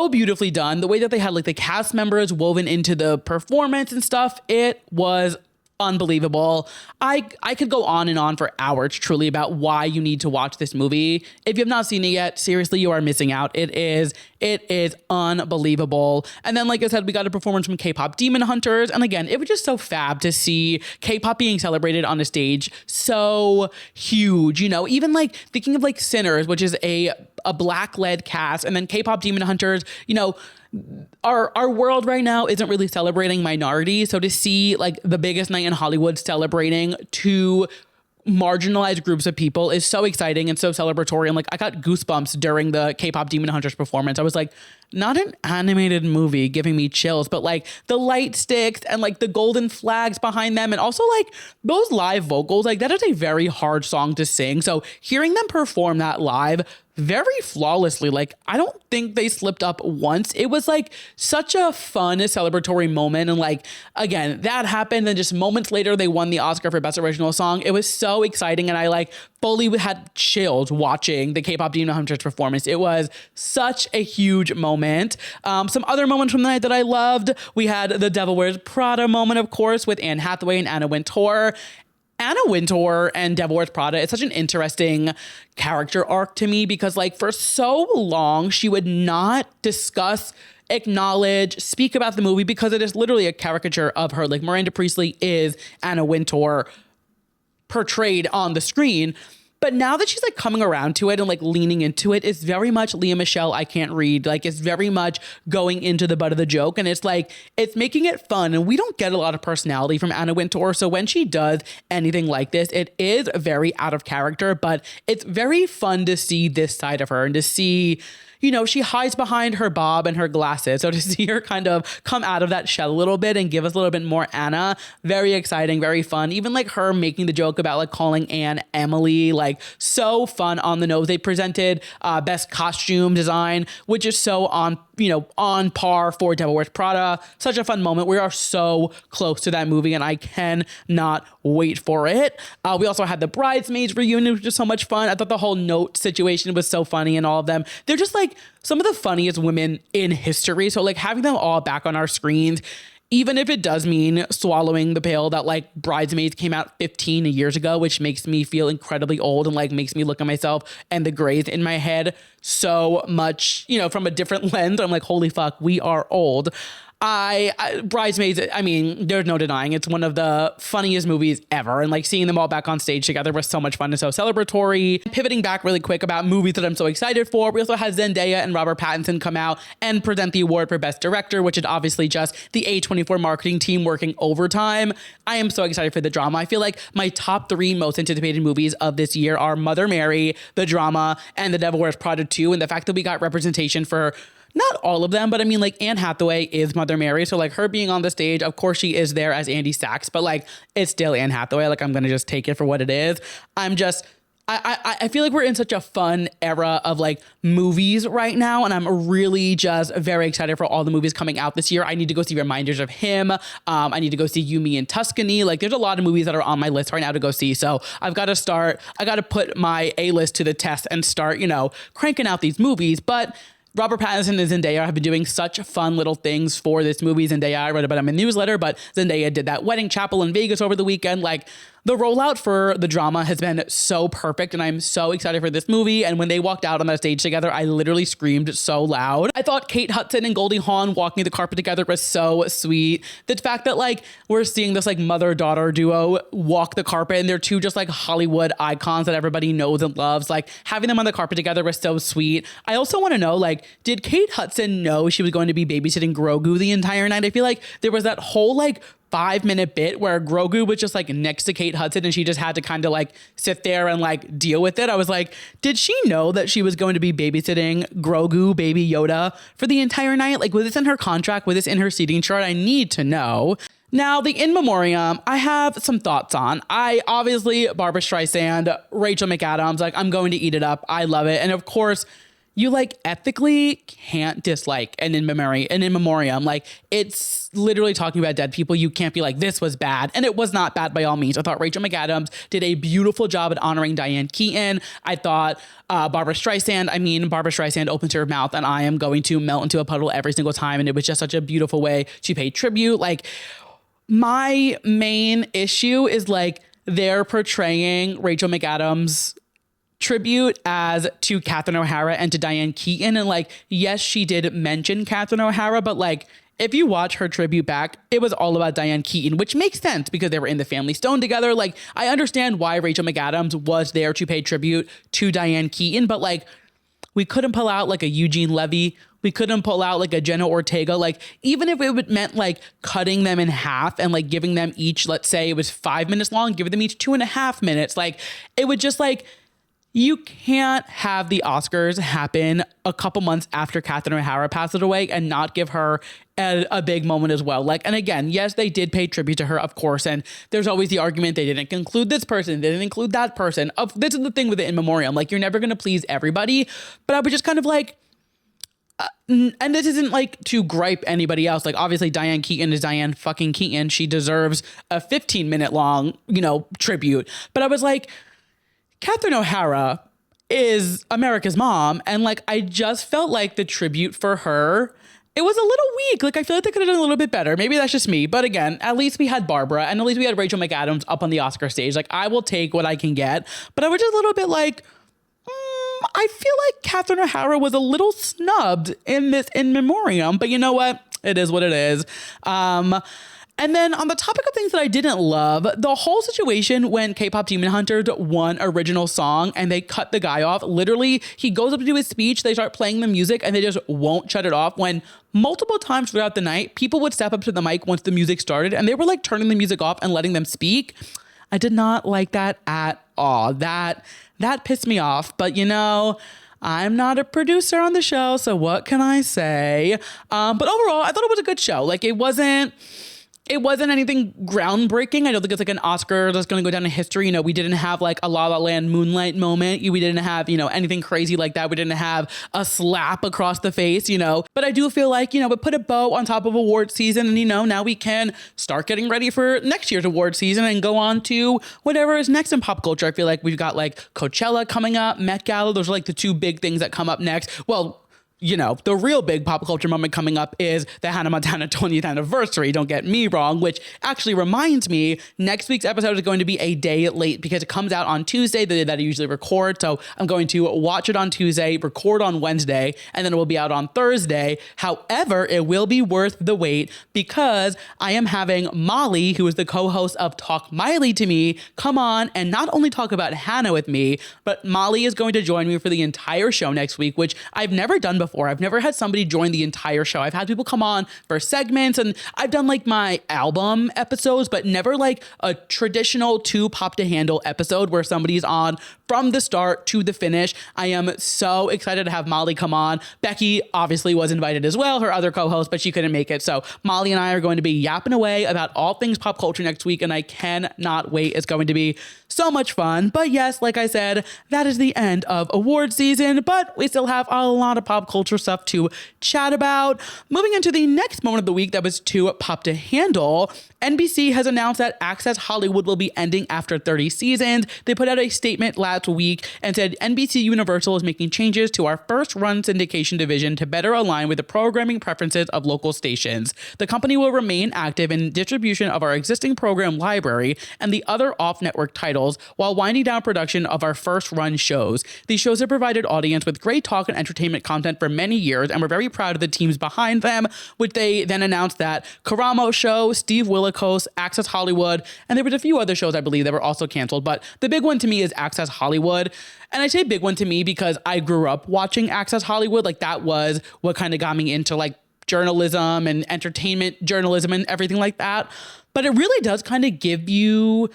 beautifully done. The way that they had like the cast members woven into the performance and stuff, it was unbelievable. I could go on and on for hours truly about why you need to watch this movie. If you have not seen it yet, seriously, you are missing out. It is unbelievable. And then, like I said, we got a performance from K-pop Demon Hunters. And again, it was just so fab to see K-pop being celebrated on a stage so huge, you know, even like thinking of like Sinners, which is a Black-led cast, and then K-pop Demon Hunters, you know, our world right now isn't really celebrating minorities. So to see like the biggest night in Hollywood celebrating 2 marginalized groups of people is so exciting and so celebratory. And like, I got goosebumps during the K-pop Demon Hunters performance. I was like, not an animated movie giving me chills, but like the light sticks and like the golden flags behind them. And also like those live vocals, like that is a very hard song to sing. So hearing them perform that live very flawlessly, like I don't think they slipped up once. It was like such a fun celebratory moment. And like, again, that happened. And just moments later, they won the Oscar for Best Original Song. It was so exciting. And I like fully had chills watching the K-pop Demon Hunters performance. It was such a huge moment. Some other moments from the night that I loved. We had the Devil Wears Prada moment, of course, with Anne Hathaway and Anna Wintour. Anna Wintour and Devil Wears Prada is such an interesting character arc to me because like for so long, she would not discuss, acknowledge, speak about the movie because it is literally a caricature of her. Like Miranda Priestley is Anna Wintour portrayed on the screen. But now that she's like coming around to it and like leaning into it, it's very much Leah Michelle, I Can't Read. Like it's very much going into the butt of the joke. And it's like, it's making it fun. And we don't get a lot of personality from Anna Wintour. So when she does anything like this, it is very out of character, but it's very fun to see this side of her and to see, you know, she hides behind her bob and her glasses. So to see her kind of come out of that shell a little bit and give us a little bit more Anna, very exciting, very fun. Even like her making the joke about like calling Anne Emily, like so fun on the nose. They presented Best Costume Design, which is so on par for Devil Wears Prada. Such a fun moment. We are so close to that movie and I cannot wait for it. We also had the Bridesmaids reunion, which is so much fun. I thought the whole note situation was so funny and all of them. They're just like some of the funniest women in history. So like having them all back on our screens, even if it does mean swallowing the pill that like Bridesmaids came out 15 years ago, which makes me feel incredibly old and like makes me look at myself and the grays in my head so much, you know, from a different lens. I'm like, holy fuck, we are old. Bridesmaids, I mean, there's no denying it's one of the funniest movies ever. And like seeing them all back on stage together was so much fun and so celebratory. Pivoting back really quick about movies that I'm so excited for, we also had Zendaya and Robert Pattinson come out and present the award for Best Director, which is obviously just the A24 marketing team working overtime. I am so excited for the drama. I feel like my top 3 most anticipated movies of this year are Mother Mary, the drama, and The Devil Wears Prada 2. And the fact that we got representation for not all of them, but I mean, like, Anne Hathaway is Mother Mary. So like her being on the stage, of course she is there as Andy Sachs, but like it's still Anne Hathaway. Like I'm going to just take it for what it is. I feel like we're in such a fun era of like movies right now. And I'm really just very excited for all the movies coming out this year. I need to go see Reminders of Him. I need to go see You, Me, and Tuscany. Like there's a lot of movies that are on my list right now to go see. So I got to put my A-list to the test and start, cranking out these movies. But Robert Pattinson and Zendaya have been doing such fun little things for this movie. Zendaya, I read about him in a newsletter, but Zendaya did that wedding chapel in Vegas over the weekend. Like the rollout for the drama has been so perfect and I'm so excited for this movie. And when they walked out on that stage together, I literally screamed so loud. I thought Kate Hudson and Goldie Hawn walking the carpet together was so sweet. The fact that like we're seeing this like mother-daughter duo walk the carpet and they're two just like Hollywood icons that everybody knows and loves. Like having them on the carpet together was so sweet. I also want to know, like, did Kate Hudson know she was going to be babysitting Grogu the entire night? I feel like there was that whole like 5-minute bit where Grogu was just like next to Kate Hudson and she just had to kind of like sit there and like deal with it. I was like, did she know that she was going to be babysitting Grogu, Baby Yoda, for the entire night? Like, was this in her contract? Was this in her seating chart? I need to know. Now, the In Memoriam, I have some thoughts on. Obviously, Barbra Streisand, Rachel McAdams, like I'm going to eat it up. I love it. And of course, you like ethically can't dislike an in memoriam. Like it's literally talking about dead people. You can't be like, this was bad. And it was not bad by all means. I thought Rachel McAdams did a beautiful job at honoring Diane Keaton. I thought Barbra Streisand opens her mouth and I am going to melt into a puddle every single time. And it was just such a beautiful way to pay tribute. Like my main issue is like they're portraying Rachel McAdams' tribute as to Catherine O'Hara and to Diane Keaton. And like, yes, she did mention Catherine O'Hara, but like, if you watch her tribute back, it was all about Diane Keaton, which makes sense because they were in the Family Stone together. Like, I understand why Rachel McAdams was there to pay tribute to Diane Keaton, but like, we couldn't pull out like a Eugene Levy. We couldn't pull out like a Jenna Ortega. Like, even if it meant like cutting them in half and like giving them each, let's say it was 5 minutes long, giving them each 2.5 minutes. Like, it would just like, you can't have the Oscars happen a couple months after Catherine O'Hara passes away and not give her a big moment as well. Like, and again, yes, they did pay tribute to her, of course. And there's always the argument they didn't include this person, they didn't include that person. This is the thing with the In Memoriam. Like, you're never going to please everybody. But I was just kind of like, and this isn't like to gripe anybody else. Like, obviously Diane Keaton is Diane fucking Keaton. She deserves a 15-minute long, tribute. But I was like, Catherine O'Hara is America's mom. And like, I just felt like the tribute for her, it was a little weak. Like, I feel like they could have done a little bit better. Maybe that's just me. But again, at least we had Barbara and at least we had Rachel McAdams up on the Oscar stage. Like, I will take what I can get. But I was just a little bit like, I feel like Catherine O'Hara was a little snubbed in this In Memoriam. But you know what? It is what it is. And then on the topic of things that I didn't love, the whole situation when K-pop Demon Hunters won original song and they cut the guy off, literally he goes up to do his speech, they start playing the music and they just won't shut it off, when multiple times throughout the night, people would step up to the mic once the music started and they were like turning the music off and letting them speak. I did not like that at all. That pissed me off, but I'm not a producer on the show, so what can I say? But overall, I thought it was a good show. Like, it wasn't anything groundbreaking. I don't think it's like an Oscar that's going to go down in history. We didn't have like a La La Land Moonlight moment. We didn't have, anything crazy like that. We didn't have a slap across the face, But I do feel like, it put a bow on top of award season. And, now we can start getting ready for next year's award season and go on to whatever is next in pop culture. I feel like we've got like Coachella coming up, Met Gala. Those are like the two big things that come up next. Well, the real big pop culture moment coming up is the Hannah Montana 20th anniversary. Don't get me wrong, which actually reminds me, next week's episode is going to be a day late because it comes out on Tuesday, the day that I usually record. So I'm going to watch it on Tuesday, record on Wednesday, and then it will be out on Thursday. However, it will be worth the wait because I am having Molly, who is the co-host of Talk Miley to Me, come on and not only talk about Hannah with me, but Molly is going to join me for the entire show next week, which I've never done before. I've never had somebody join the entire show. I've had people come on for segments, and I've done like my album episodes, but never like a traditional 2 Pop to Handle episode where somebody's on from the start to the finish. I am so excited to have Molly come on. Becky obviously was invited as well, her other co-host, but she couldn't make it. So Molly and I are going to be yapping away about all things pop culture next week, and I cannot wait. It's going to be so much fun. But yes, like I said, that is the end of award season, but we still have a lot of pop culture stuff to chat about. Moving into the next moment of the week that was 2 Pop to Handle, NBC has announced that Access Hollywood will be ending after 30 seasons. They put out a statement last week and said NBC Universal is making changes to our first run syndication division to better align with the programming preferences of local stations. The company will remain active in distribution of our existing program library and the other off-network titles while winding down production of our first run shows. These shows have provided audience with great talk and entertainment content for many years, and we're very proud of the teams behind them, which they then announced that Karamo Show, Steve Willikos, Access Hollywood, and there was a few other shows I believe that were also canceled, but the big one to me is Access Hollywood. And I say big one to me because I grew up watching Access Hollywood. Like that was what kind of got me into like journalism and entertainment journalism and everything like that. But it really does kind of give you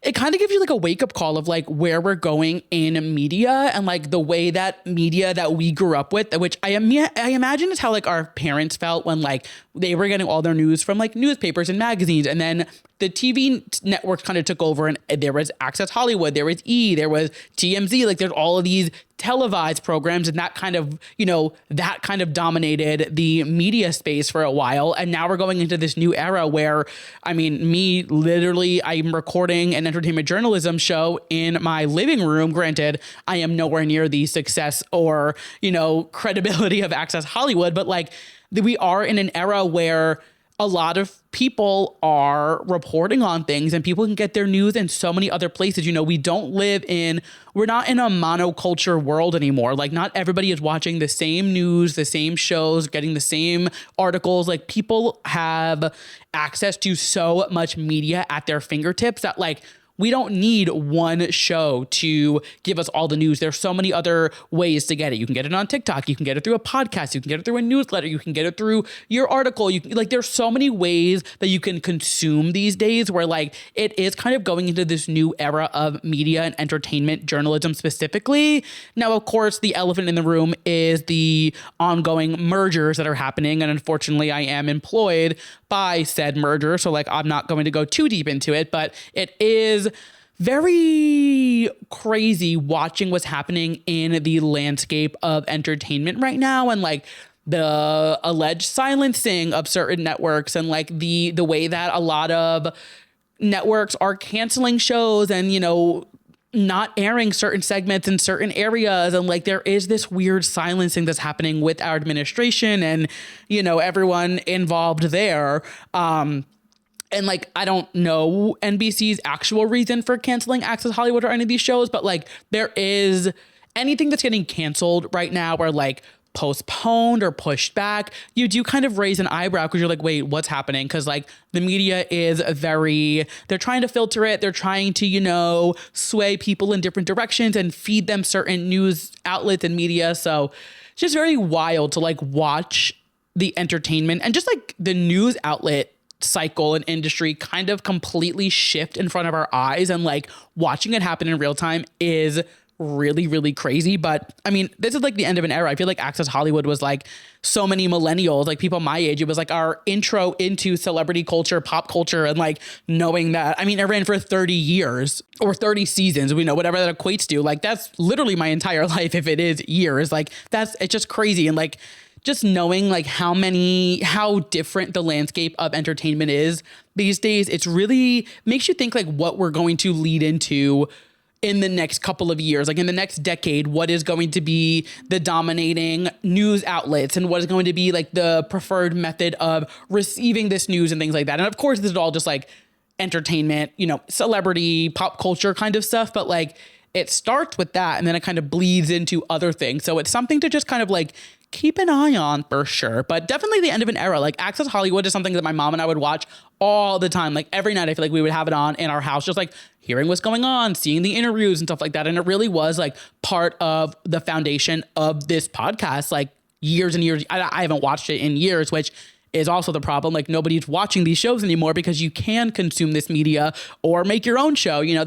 like a wake up call of like where we're going in media and like the way that media that we grew up with, which I imagine is how like our parents felt when like they were getting all their news from like newspapers and magazines. And then the TV networks kind of took over, and there was Access Hollywood, there was E, there was TMZ, like there's all of these televised programs, and that kind of dominated the media space for a while. And now we're going into this new era where, I mean, I'm recording an entertainment journalism show in my living room. Granted, I am nowhere near the success or, credibility of Access Hollywood, but like we are in an era where a lot of people are reporting on things and people can get their news in so many other places. We're not in a monoculture world anymore. Like not everybody is watching the same news, the same shows, getting the same articles. Like people have access to so much media at their fingertips that like we don't need one show to give us all the news. There's so many other ways to get it. You can get it on TikTok. You can get it through a podcast. You can get it through a newsletter. You can get it through your article. There's so many ways that you can consume these days where like it is kind of going into this new era of media and entertainment journalism specifically. Now, of course, the elephant in the room is the ongoing mergers that are happening. And unfortunately, I am employed by said merger. So like, I'm not going to go too deep into it, but it is very crazy watching what's happening in the landscape of entertainment right now. And like the alleged silencing of certain networks and like the way that a lot of networks are canceling shows and, not airing certain segments in certain areas. And like, there is this weird silencing that's happening with our administration and, everyone involved there. And like, I don't know NBC's actual reason for canceling Access Hollywood or any of these shows, but like there is anything that's getting canceled right now or like postponed or pushed back, you do kind of raise an eyebrow because you're like, wait, what's happening? Because like the media is they're trying to filter it. They're trying to, sway people in different directions and feed them certain news outlets and media. So it's just very wild to like watch the entertainment and just like the news outlet cycle and industry kind of completely shift in front of our eyes, and like watching it happen in real time is really, really crazy. But I mean, this is like the end of an era. I feel like Access Hollywood was like so many millennials, like people my age. It was like our intro into celebrity culture, pop culture, and like knowing that, I mean, it ran for 30 years or 30 seasons, whatever that equates to. Like that's literally my entire life if it is years. Like it's just crazy. And like just knowing like how different the landscape of entertainment is these days, it's really makes you think like what we're going to lead into in the next couple of years, like in the next decade, what is going to be the dominating news outlets and what is going to be like the preferred method of receiving this news and things like that. And of course, this is all just like entertainment, you know, celebrity, pop culture kind of stuff. But like it starts with that and then it kind of bleeds into other things. So it's something to just kind of like keep an eye on for sure. But definitely the end of an era. Like Access Hollywood is something that my mom and I would watch all the time. Like every night I feel like we would have it on in our house, just like hearing what's going on, seeing the interviews and stuff like that. And it really was like part of the foundation of this podcast, like years and years. I haven't watched it in years, which is also the problem. Like nobody's watching these shows anymore because you can consume this media or make your own show. You know,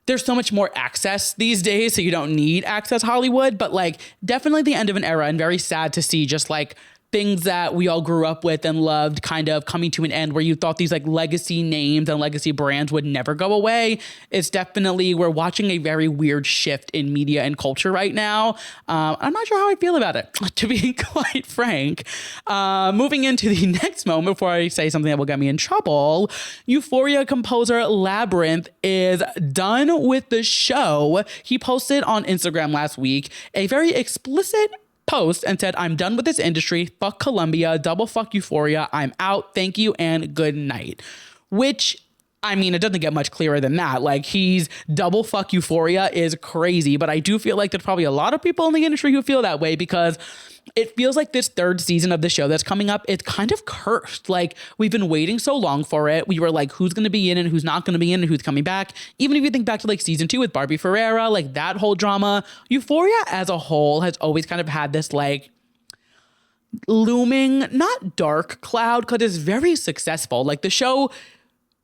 there's so much more access these days, so you don't need Access Hollywood, but like definitely the end of an era and very sad to see just like things that we all grew up with and loved kind of coming to an end where you thought these like legacy names and legacy brands would never go away. It's definitely, we're watching a very weird shift in media and culture right now. I'm not sure how I feel about it, to be quite frank. Moving into the next moment before I say something that will get me in trouble, Euphoria composer Labrinth is done with the show. He posted on Instagram last week a very explicit post and said, "I'm done with this industry. Fuck Columbia. Double fuck Euphoria. I'm out. Thank you and good night." Which, I mean, it doesn't get much clearer than that. Like, he's double fuck Euphoria is crazy, but I do feel like there's probably a lot of people in the industry who feel that way because it feels like this third season of the show that's coming up, it's kind of cursed. Like, we've been waiting so long for it. We were like, who's going to be in and who's not going to be in and who's coming back. Even if you think back to like season 2 with Barbie Ferreira, like that whole drama, Euphoria as a whole has always kind of had this like looming, not dark cloud, because it's very successful. Like the show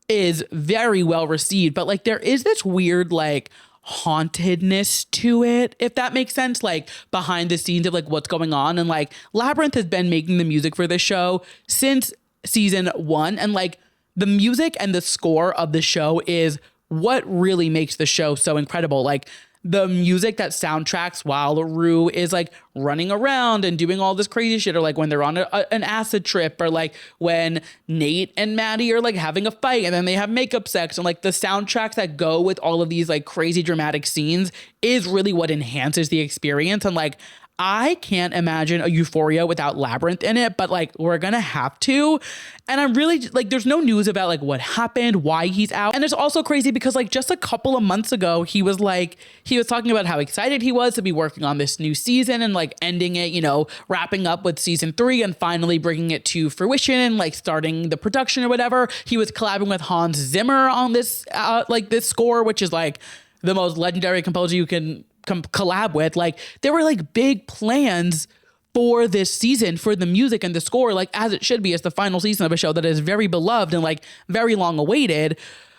is very well received, but like there is this weird like hauntedness to it, if that makes sense, like behind the scenes of like what's going on. And like Labrinth has been making the music for this show since season 1, and like the music and the score of the show is what really makes the show so incredible. Like the music that soundtracks while Rue is like running around and doing all this crazy shit, or like when they're on an acid trip, or like when Nate and Maddie are like having a fight and then they have makeup sex, and like the soundtracks that go with all of these like crazy dramatic scenes is really what enhances the experience. And like I can't imagine a Euphoria without Labrinth in it, but like we're gonna have to. And I'm really like, there's no news about like what happened, why he's out. And it's also crazy because like just a couple of months ago, he was talking about how excited he was to be working on this new season and like ending it, you know, wrapping up with season 3 and finally bringing it to fruition and like starting the production or whatever. He was collabing with Hans Zimmer on this, this score, which is like the most legendary composer you can collab with. Like there were like big plans for this season for the music and the score, like as it should be. It's the final season of a show that is very beloved and like very long awaited.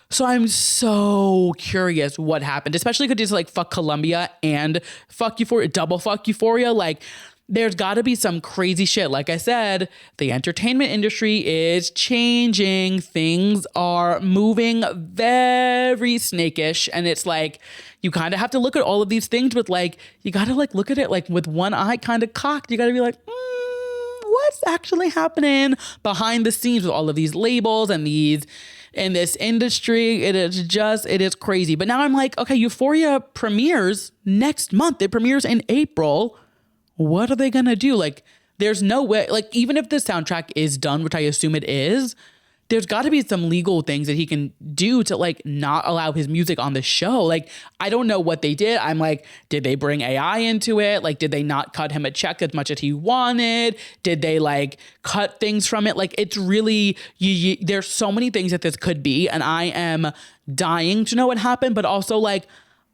So I'm so curious what happened, especially because it's like fuck Columbia and fuck Euphoria, double fuck Euphoria. Like there's got to be some crazy shit. Like I said, the entertainment industry is changing. Things are moving very snakish. And it's like, you kind of have to look at all of these things with like, you got to like look at it like with one eye kind of cocked. You got to be like, what's actually happening behind the scenes with all of these labels and these in this industry? It is crazy. But now I'm like, okay, Euphoria premieres next month. It premieres in April. What are they going to do? Like, there's no way, like, even if the soundtrack is done, which I assume it is, there's got to be some legal things that he can do to like not allow his music on the show. Like, I don't know what they did. I'm like, did they bring AI into it? Like, did they not cut him a check as much as he wanted? Did they like cut things from it? Like, it's really, there's so many things that this could be. And I am dying to know what happened, but also like,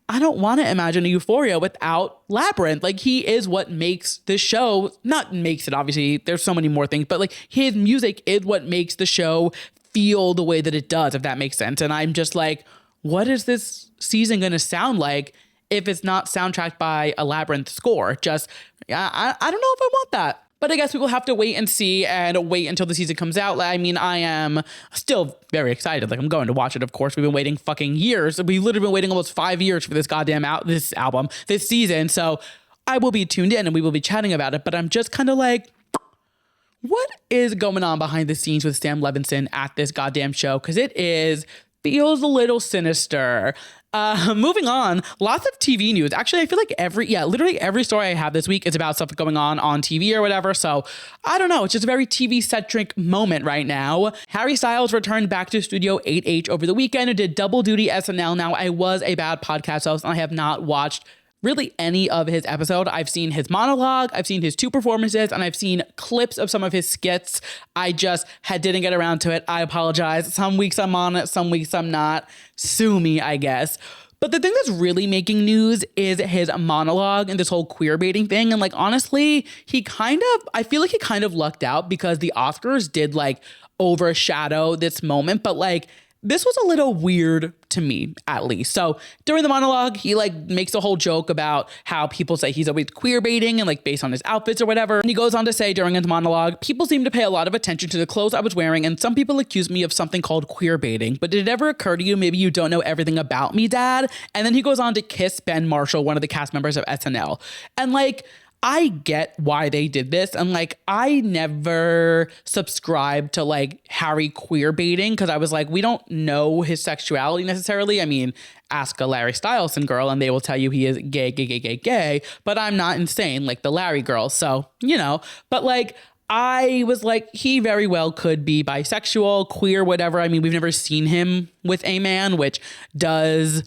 I don't want to imagine a Euphoria without Labrinth. Like he is what makes the show, not makes it, obviously there's so many more things, but like his music is what makes the show feel the way that it does, if that makes sense. And I'm just like, what is this season going to sound like if it's not soundtracked by a Labrinth score? Just, I don't know if I want that. But I guess we will have to wait and see and wait until the season comes out. I mean, I am still very excited. Like, I'm going to watch it, of course. We've been waiting fucking years. We've literally been waiting almost 5 years for this goddamn this season. So I will be tuned in and we will be chatting about it. But I'm just kind of like, what is going on behind the scenes with Sam Levinson at this goddamn show? Because it is feels a little sinister. Moving on, lots of TV news. Actually, I feel like literally every story I have this week is about stuff going on TV or whatever. So I don't know. It's just a very TV-centric moment right now. Harry Styles returned back to Studio 8H over the weekend and did double duty SNL. Now, I was a bad podcast host and I have not watched really any of his episode. I've seen his monologue, I've seen his 2 performances, and I've seen clips of some of his skits. I just didn't get around to it. I apologize. Some weeks I'm on it, some weeks I'm not. Sue me, I guess. But the thing that's really making news is his monologue and this whole queer baiting thing. And like, honestly, I feel like he kind of lucked out because the Oscars did like overshadow this moment. But like, this was a little weird to me, at least. So during the monologue, he like makes a whole joke about how people say he's always queer baiting and like based on his outfits or whatever. And he goes on to say during his monologue, people seem to pay a lot of attention to the clothes I was wearing and some people accuse me of something called queer baiting. But did it ever occur to you maybe you don't know everything about me, Dad? And then he goes on to kiss Ben Marshall, one of the cast members of SNL. And like, I get why they did this. And like, I never subscribed to like Harry queer baiting because I was like, we don't know his sexuality necessarily. I mean, ask a Larry Styleson girl and they will tell you he is gay, but I'm not insane like the Larry girl. So, but like, I was like, he very well could be bisexual, queer, whatever. I mean, we've never seen him with a man, which does,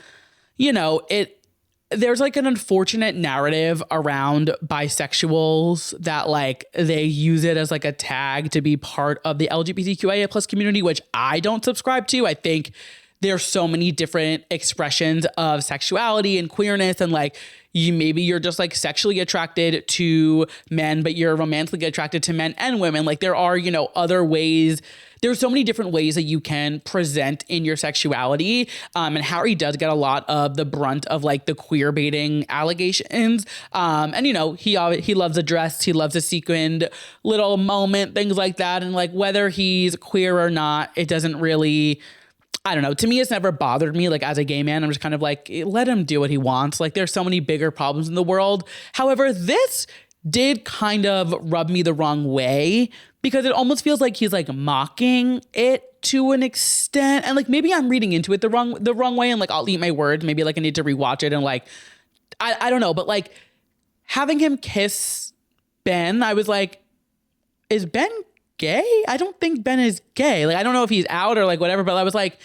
there's like an unfortunate narrative around bisexuals that like they use it as like a tag to be part of the LGBTQIA plus community, which I don't subscribe to. I think there's so many different expressions of sexuality and queerness and like you're just like sexually attracted to men, but you're romantically attracted to men and women. Like there are, other ways. There's so many different ways that you can present in your sexuality. And Harry does get a lot of the brunt of like the queer baiting allegations. And he loves a dress. He loves a sequined little moment, things like that. And like whether he's queer or not, it doesn't really, I don't know. To me, it's never bothered me. Like as a gay man, I'm just kind of like, let him do what he wants. Like there's so many bigger problems in the world. However, this did kind of rub me the wrong way because it almost feels like he's like mocking it to an extent. And like, maybe I'm reading into it the wrong way and like, I'll eat my words. Maybe like I need to rewatch it and like, I don't know. But like having him kiss Ben, I was like, is Ben gay? I don't think Ben is gay. Like, I don't know if he's out or like whatever, but I was like,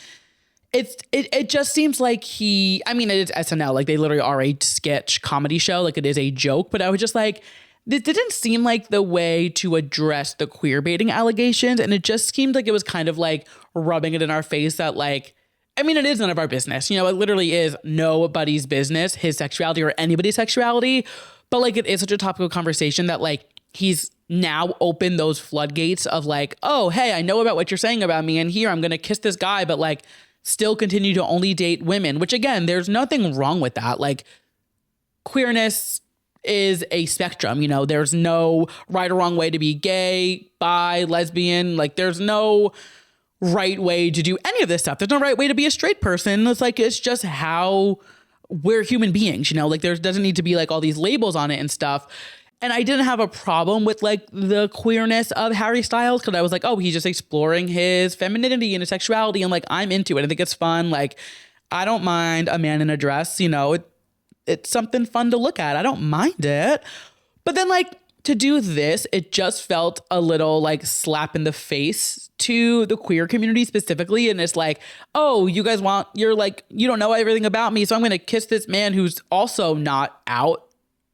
it just seems like it is SNL. Like they literally are a sketch comedy show. Like it is a joke, but I was just like, this didn't seem like the way to address the queer baiting allegations. And it just seemed like it was kind of like rubbing it in our face that like, it is none of our business. It literally is nobody's business, his sexuality or anybody's sexuality. But like, it is such a topical conversation that like, he's now opened those floodgates of like, oh, hey, I know about what you're saying about me. And here I'm going to kiss this guy, but like still continue to only date women, which again, there's nothing wrong with that. Like queerness is a spectrum, there's no right or wrong way to be gay, bi, lesbian. Like there's no right way to do any of this stuff. There's no right way to be a straight person. It's just how we're human beings, like there doesn't need to be like all these labels on it and stuff. And I didn't have a problem with like the queerness of Harry Styles because I was like, oh, he's just exploring his femininity and his sexuality. And like, I'm into it. I think it's fun. Like, I don't mind a man in a dress, it's something fun to look at. I don't mind it. But then like to do this, it just felt a little like slap in the face to the queer community specifically. And it's like, oh, you're like, you don't know everything about me. So I'm going to kiss this man who's also not out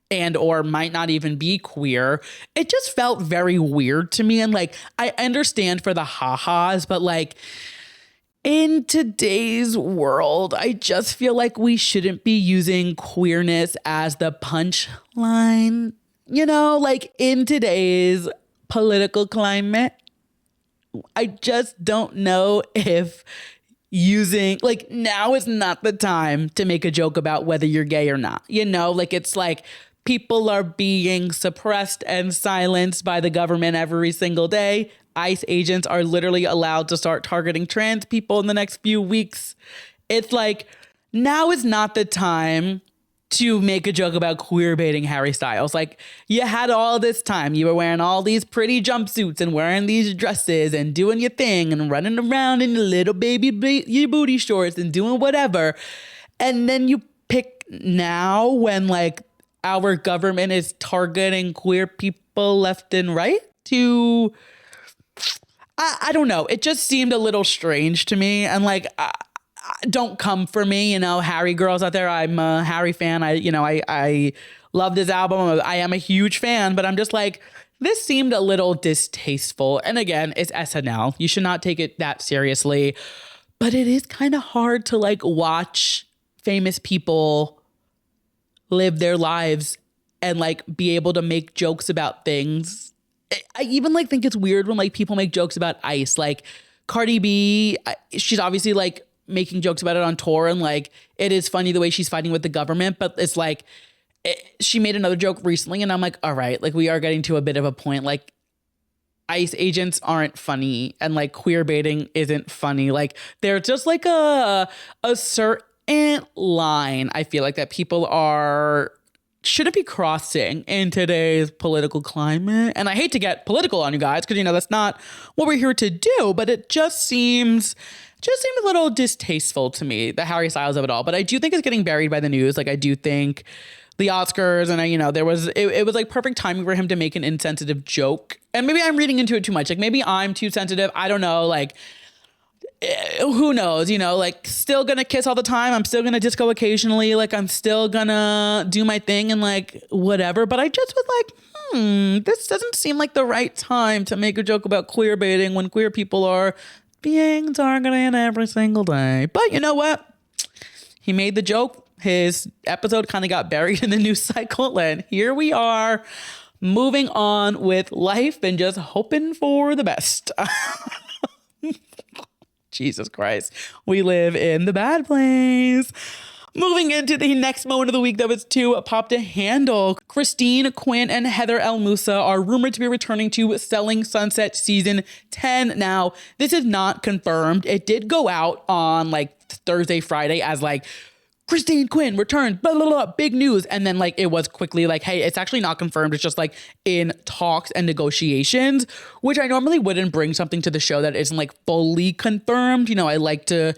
and or might not even be queer. It just felt very weird to me. And like, I understand for the ha-has, but like in today's world, I just feel like we shouldn't be using queerness as the punchline. Like in today's political climate, I just don't know if using like now is not the time to make a joke about whether you're gay or not. Like it's like people are being suppressed and silenced by the government every single day. ICE agents are literally allowed to start targeting trans people in the next few weeks. It's like, now is not the time to make a joke about queer baiting Harry Styles. Like, you had all this time. You were wearing all these pretty jumpsuits and wearing these dresses and doing your thing and running around in your little your booty shorts and doing whatever. And then you pick now when like our government is targeting queer people left and right to, I don't know. It just seemed a little strange to me. And like, don't come for me, you know, Harry girls out there. I'm a Harry fan. I love this album. I am a huge fan, but I'm just like, this seemed a little distasteful. And again, it's SNL. You should not take it that seriously. But it is kind of hard to like watch famous people live their lives and like be able to make jokes about things. I even like think it's weird when like people make jokes about ICE. Like Cardi B, she's obviously like making jokes about it on tour, and like it is funny the way she's fighting with the government, but it's like she made another joke recently and I'm like, all right, like we are getting to a bit of a point. Like ICE agents aren't funny and like queer baiting isn't funny. Like they're just like a certain line I feel like that people shouldn't be crossing in today's political climate. And I hate to get political on you guys because, you know, that's not what we're here to do, but it just seemed a little distasteful to me, the Harry Styles of it all. But I do think it's getting buried by the news. Like I do think the Oscars and it was like perfect timing for him to make an insensitive joke. And maybe I'm reading into it too much. Like maybe I'm too sensitive. I don't know. Like who knows, you know, like still gonna kiss all the time. I'm still gonna disco occasionally. Like I'm still gonna do my thing and like whatever. But I just was like, this doesn't seem like the right time to make a joke about queer baiting when queer people are being targeted every single day. But you know what? He made the joke. His episode kind of got buried in the news cycle. And here we are moving on with life and just hoping for the best. Jesus Christ. We live in the bad place. Moving into the next moment of the week that was too pop to handle. Christine, Quinn, and Heather L. Moussa are rumored to be returning to Selling Sunset season 10. Now, this is not confirmed. It did go out on like Thursday, Friday as like, Christine Quinn returned, blah, blah, blah, big news. And then like it was quickly like, hey, it's actually not confirmed. It's just like in talks and negotiations, which I normally wouldn't bring something to the show that isn't like fully confirmed. You know, I like to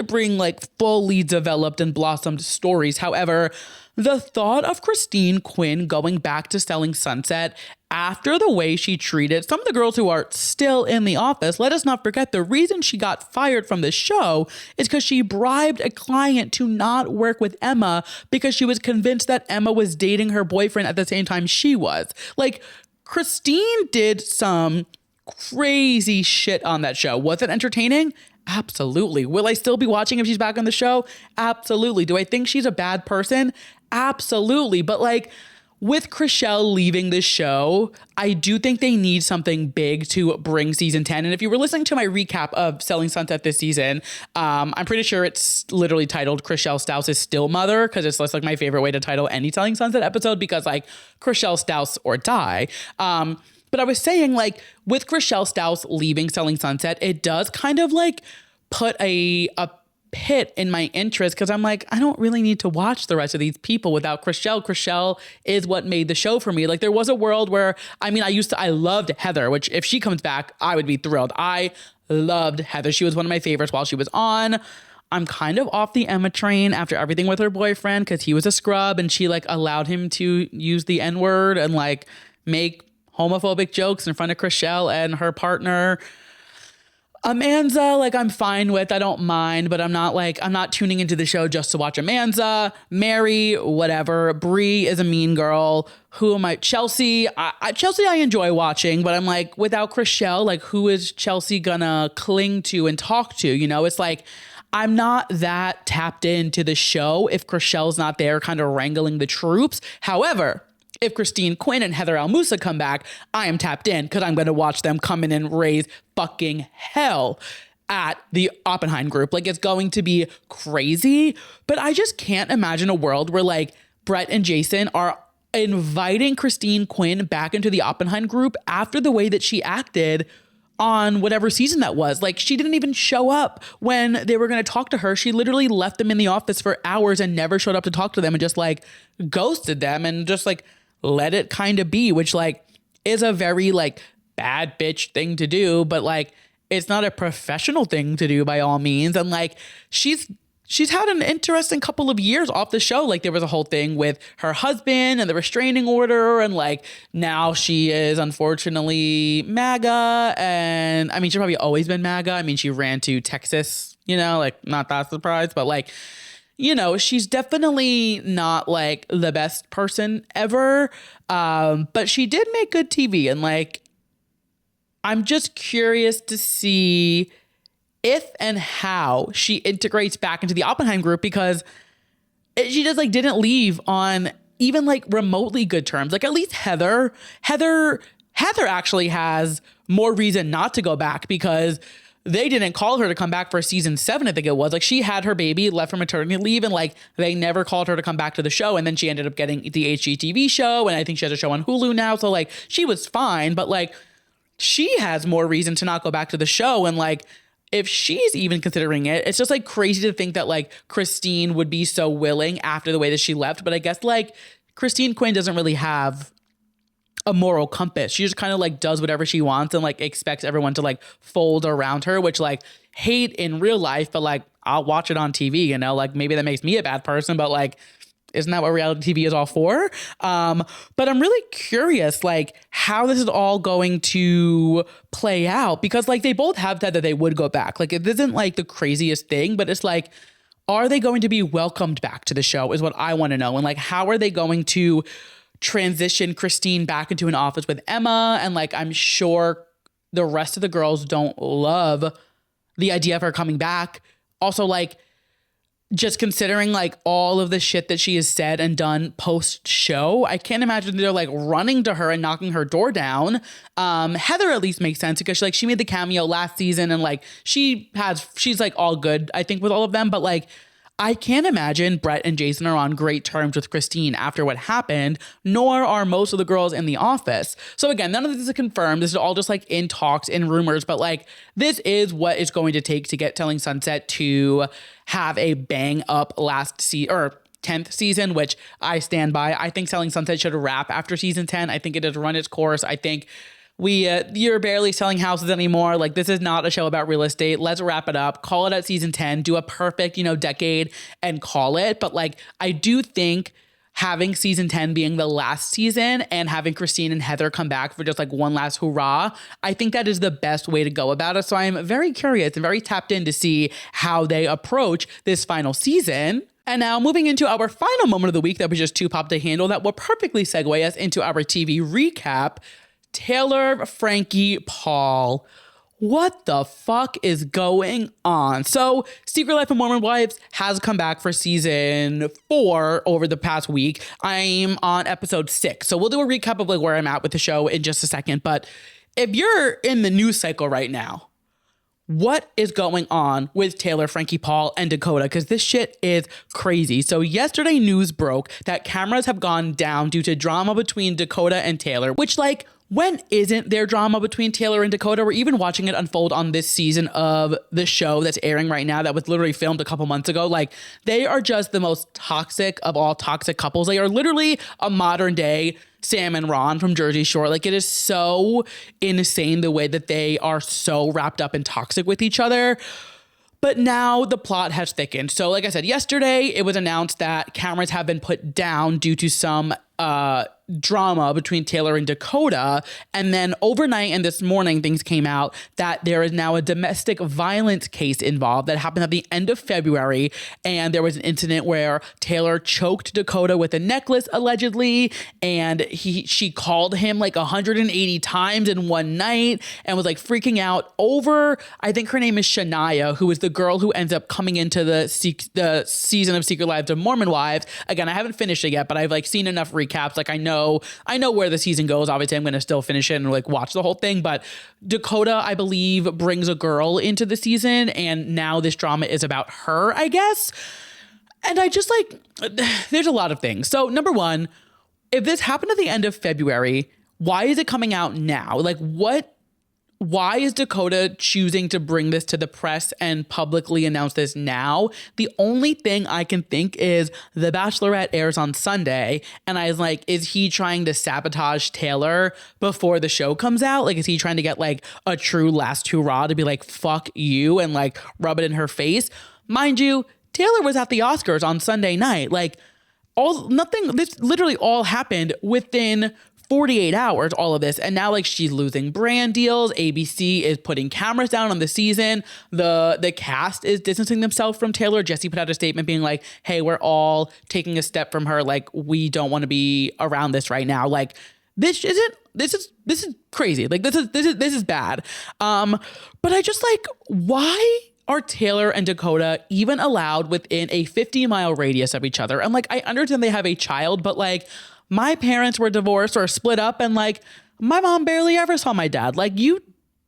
bring like fully developed and blossomed stories. However, the thought of Christine Quinn going back to Selling Sunset after the way she treated some of the girls who are still in the office, let us not forget the reason she got fired from the show is because she bribed a client to not work with Emma because she was convinced that Emma was dating her boyfriend at the same time she was. Like, Christine did some crazy shit on that show. Was it entertaining? Absolutely. Will I still be watching if she's back on the show? Absolutely. Do I think she's a bad person? Absolutely. But like with Chrishell leaving the show, I do think they need something big to bring season 10. And if you were listening to my recap of Selling Sunset this season, I'm pretty sure it's literally titled Chrishell Stouse's Still Mother, because it's just like my favorite way to title any Selling Sunset episode, because like Chrishell Stouse or die. But I was saying, like, with Chrishell Stouse leaving Selling Sunset, it does kind of like put a pit in my interest, because I'm like, I don't really need to watch the rest of these people without Chrishell. Chrishell is what made the show for me. Like, there was a world where, I mean, I loved Heather, which if she comes back, I would be thrilled. I loved Heather. She was one of my favorites while she was on. I'm kind of off the Emma train after everything with her boyfriend, because he was a scrub and she like allowed him to use the N-word and like make homophobic jokes in front of Chrishell and her partner. Amanza, like, I'm fine with, I don't mind, but I'm not tuning into the show just to watch Amanza. Mary, whatever. Bree is a mean girl. Who am I? Chelsea. Chelsea I enjoy watching, but I'm like, without Chrishell, like, who is Chelsea gonna cling to and talk to? You know, it's like, I'm not that tapped into the show if Chrishell's not there kind of wrangling the troops. However, if Christine Quinn and Heather L. Moussa come back, I am tapped in, because I'm going to watch them come in and raise fucking hell at the Oppenheim group. Like, it's going to be crazy, but I just can't imagine a world where like Brett and Jason are inviting Christine Quinn back into the Oppenheim group after the way that she acted on whatever season that was. Like, she didn't even show up when they were going to talk to her. She literally left them in the office for hours and never showed up to talk to them and just like ghosted them and just like let it kind of be, which like is a very like bad bitch thing to do, but like it's not a professional thing to do by all means. And like she's had an interesting couple of years off the show. Like there was a whole thing with her husband and the restraining order. And like now she is unfortunately MAGA. And I mean, she's probably always been MAGA. I mean, she ran to Texas, you know, like not that surprised, but like, you know, she's definitely not like the best person ever. But she did make good TV. And like, I'm just curious to see if and how she integrates back into the Oppenheim group, because she just like didn't leave on even like remotely good terms. Like at least Heather actually has more reason not to go back, because they didn't call her to come back for season 7, I think it was. Like she had her baby, left for maternity leave, and like they never called her to come back to the show. And then she ended up getting the HGTV show, and I think she has a show on Hulu now. So like she was fine, but like she has more reason to not go back to the show. And like if she's even considering it, it's just like crazy to think that like Christine would be so willing after the way that she left. But I guess like Christine Quinn doesn't really have a moral compass. She just kind of like does whatever she wants and like expects everyone to like fold around her, which like hate in real life, but like I'll watch it on TV, you know, like maybe that makes me a bad person, but like isn't that what reality TV is all for? But I'm really curious, like, how this is all going to play out, because like they both have said that they would go back. Like it isn't like the craziest thing, but it's like, are they going to be welcomed back to the show is what I want to know. And like, how are they going to transition Christine back into an office with Emma? And like, I'm sure the rest of the girls don't love the idea of her coming back. Also, like, just considering like all of the shit that she has said and done post show, I can't imagine they're like running to her and knocking her door down. Heather at least makes sense because she made the cameo last season and like she's like all good, I think, with all of them. But like, I can't imagine Brett and Jason are on great terms with Christine after what happened, nor are most of the girls in the office. So again, none of this is confirmed. This is all just like in talks, in rumors, but like this is what it's going to take to get Selling Sunset to have a bang up last season or 10th season, which I stand by. I think Selling Sunset should wrap after season 10. I think it has run its course. I think you're barely selling houses anymore. Like this is not a show about real estate. Let's wrap it up. Call it at season 10. Do a perfect, decade and call it. But like, I do think having season 10 being the last season and having Christine and Heather come back for just like one last hurrah, I think that is the best way to go about it. So I'm very curious and very tapped in to see how they approach this final season. And now moving into our final moment of the week that was just too pop to handle, that will perfectly segue us into our TV recap. Taylor Frankie Paul. What the fuck is going on? So Secret Life of Mormon Wives has come back for season 4 over the past week. I'm on episode 6. So we'll do a recap of like where I'm at with the show in just a second. But if you're in the news cycle right now, what is going on with Taylor Frankie Paul and Dakota? Because this shit is crazy. So yesterday news broke that cameras have gone down due to drama between Dakota and Taylor, which like, when isn't there drama between Taylor and Dakota? We're even watching it unfold on this season of the show that's airing right now that was literally filmed a couple months ago. Like, they are just the most toxic of all toxic couples. They are literally a modern day Sam and Ron from Jersey Shore. Like, it is so insane the way that they are so wrapped up and toxic with each other. But now the plot has thickened. So like I said, yesterday it was announced that cameras have been put down due to some drama between Taylor and Dakota. And then overnight and this morning, things came out that there is now a domestic violence case involved that happened at the end of February. And there was an incident where Taylor choked Dakota with a necklace, allegedly. And she called him like 180 times in one night and was like freaking out over, I think her name is Shania, who is the girl who ends up coming into the season of Secret Lives of Mormon Wives. Again, I haven't finished it yet, but I've like seen enough recaps. Like I know where the season goes. Obviously, I'm going to still finish it and like watch the whole thing. But Dakota, I believe, brings a girl into the season, and now this drama is about her, I guess. And I just like, there's a lot of things. So number one, if this happened at the end of February, why is it coming out now? Like what why is Dakota choosing to bring this to the press and publicly announce this now? The only thing I can think is The Bachelorette airs on Sunday, and I was like, is he trying to sabotage Taylor before the show comes out? Like, is he trying to get like a true last hurrah to be like, fuck you, and like rub it in her face? Mind you, Taylor was at the Oscars on Sunday night. Like, this literally all happened within 48 hours, all of this. And now like she's losing brand deals. ABC is putting cameras down on the season. The cast is distancing themselves from Taylor. Jesse put out a statement being like, hey, we're all taking a step from her. Like, we don't want to be around this right now. Like, this is crazy. Like, this is bad. But I just like, why are Taylor and Dakota even allowed within a 50-mile radius of each other? And like, I understand they have a child, but like, my parents were divorced or split up, and like, my mom barely ever saw my dad. Like,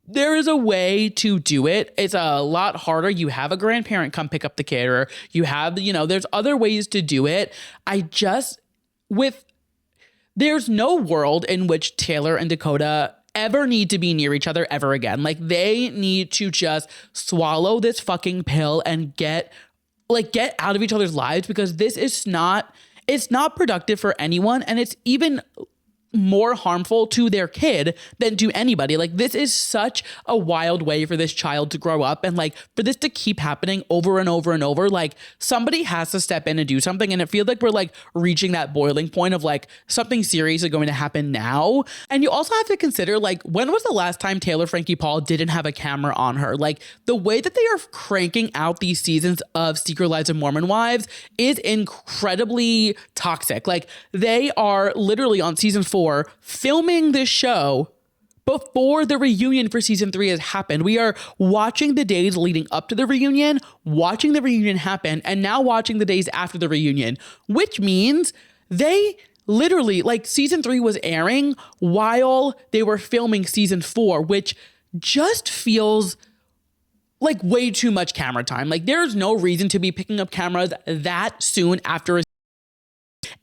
there is a way to do it. It's a lot harder. You have a grandparent come pick up the kid, or you have, there's other ways to do it. There's no world in which Taylor and Dakota ever need to be near each other ever again. Like, they need to just swallow this fucking pill and get out of each other's lives, because it's not productive for anyone, and it's even more harmful to their kid than to anybody. Like, this is such a wild way for this child to grow up, and like, for this to keep happening over and over and over. Like, somebody has to step in and do something, and it feels like we're like reaching that boiling point of like, something serious is going to happen now. And you also have to consider, like, when was the last time Taylor Frankie Paul didn't have a camera on her? Like, the way that they are cranking out these seasons of Secret Lives of Mormon Wives is incredibly toxic. Like, they are literally on season 4 filming this show before the reunion for season 3 has happened. We are watching the days leading up to the reunion, watching the reunion happen, and now watching the days after the reunion, which means they literally, like, season 3 was airing while they were filming season 4, which just feels like way too much camera time. Like, there's no reason to be picking up cameras that soon after a.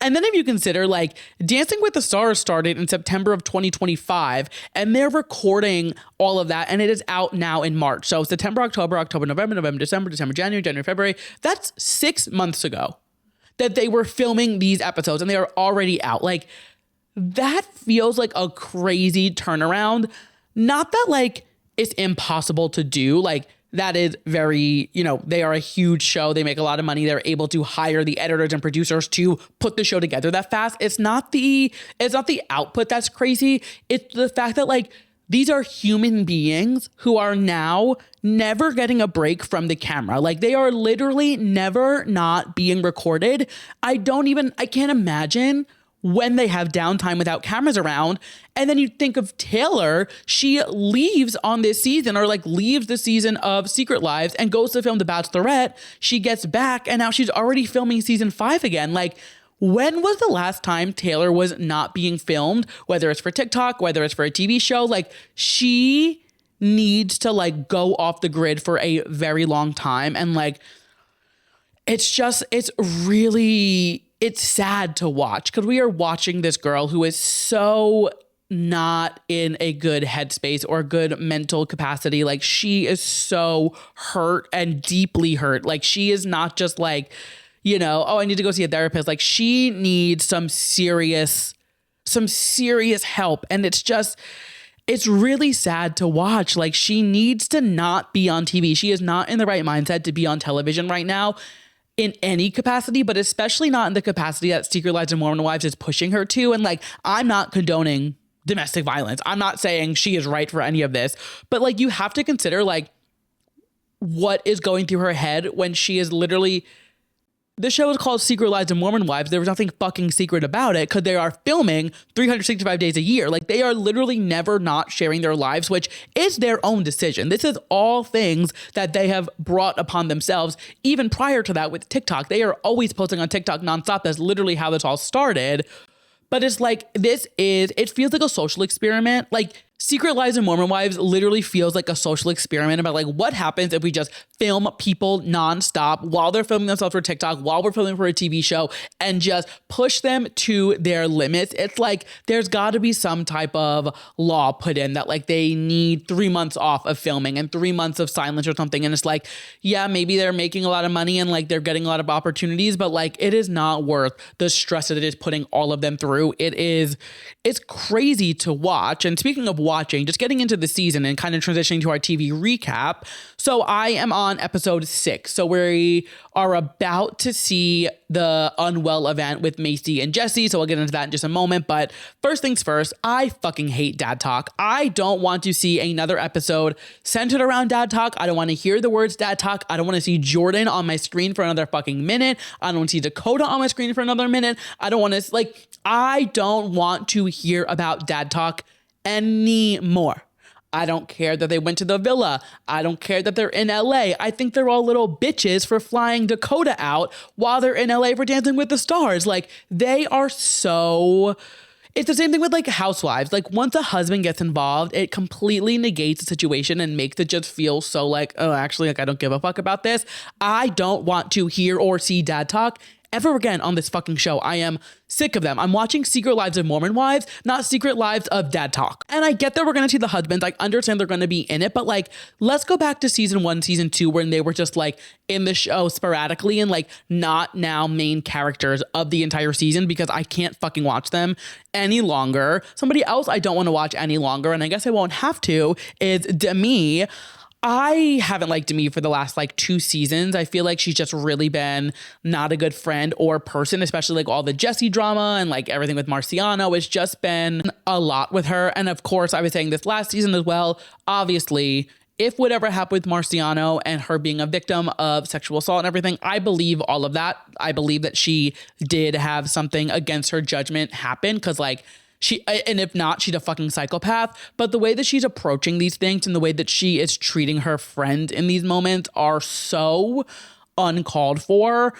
And then if you consider, like, Dancing with the Stars started in September of 2025, and they're recording all of that, and it is out now in March. So September, October, November, December, January, February. That's 6 months ago that they were filming these episodes, and they are already out. Like, that feels like a crazy turnaround. Not that, like, it's impossible to do. Like, that is very, they are a huge show. They make a lot of money. They're able to hire the editors and producers to put the show together that fast. It's not the output that's crazy. It's the fact that, like, these are human beings who are now never getting a break from the camera. Like, they are literally never not being recorded. I can't imagine when they have downtime without cameras around. And then you think of Taylor, she leaves on this season, or like leaves the season of Secret Lives and goes to film The Bachelorette. She gets back and now she's already filming season 5 again. Like, when was the last time Taylor was not being filmed, whether it's for TikTok, whether it's for a TV show? Like, she needs to like go off the grid for a very long time. And like, it's sad to watch, because we are watching this girl who is so not in a good headspace or good mental capacity. Like, she is so hurt and deeply hurt. Like, she is not just like, oh, I need to go see a therapist. Like, she needs some serious help. And it's really sad to watch. Like, she needs to not be on TV. She is not in the right mindset to be on television right now, in any capacity, but especially not in the capacity that Secret Lives of Mormon Wives is pushing her to. And like, I'm not condoning domestic violence. I'm not saying she is right for any of this, but like, you have to consider like what is going through her head when she is literally. The show is called Secret Lives of Mormon Wives. There was nothing fucking secret about it, because they are filming 365 days a year. Like, they are literally never not sharing their lives, which is their own decision. This is all things that they have brought upon themselves. Even prior to that with TikTok, they are always posting on TikTok nonstop. That's literally how this all started. But it's like, it feels like a social experiment. Like, Secret Lives of Mormon Wives literally feels like a social experiment about like what happens if we just film people nonstop while they're filming themselves for TikTok, while we're filming for a TV show, and just push them to their limits. It's like there's got to be some type of law put in that like they need 3 months off of filming and 3 months of silence or something. And it's like, yeah, maybe they're making a lot of money and like they're getting a lot of opportunities, but like it is not worth the stress that it is putting all of them through. It's crazy to watch. And speaking of watching, just getting into the season and kind of transitioning to our TV recap. So I am on episode 6. So we are about to see the Unwell event with Macy and Jesse. So I'll get into that in just a moment. But first things first, I fucking hate dad talk. I don't want to see another episode centered around dad talk. I don't want to hear the words dad talk. I don't want to see Jordan on my screen for another fucking minute. I don't want to see Dakota on my screen for another minute. I don't want to hear about dad talk anymore. I don't care that they went to the villa. I don't care that they're in LA. I think they're all little bitches for flying Dakota out while they're in LA for Dancing with the Stars. Like, they are so... It's the same thing with like housewives. Like, once a husband gets involved, it completely negates the situation and makes it just feel so like, oh, actually, like I don't give a fuck about this. I don't want to hear or see dad talk ever again on this fucking show. I am sick of them. I'm watching Secret Lives of Mormon Wives, not Secret Lives of Dad Talk. And I get that we're going to see the husbands. I understand they're going to be in it, but like, let's go back to season 1, season 2, when they were just like in the show sporadically and like not now main characters of the entire season, because I can't fucking watch them any longer. Somebody else I don't want to watch any longer, and I guess I won't have to, is Demi. I haven't liked Demi for the last like 2 seasons. I feel like she's just really been not a good friend or person, especially like all the Jessie drama and like everything with Marciano. It's just been a lot with her. And of course, I was saying this last season as well. Obviously, if whatever happened with Marciano and her being a victim of sexual assault and everything, I believe all of that. I believe that she did have something against her judgment happen, because like, and if not, she's a fucking psychopath. But the way that she's approaching these things and the way that she is treating her friend in these moments are so uncalled for.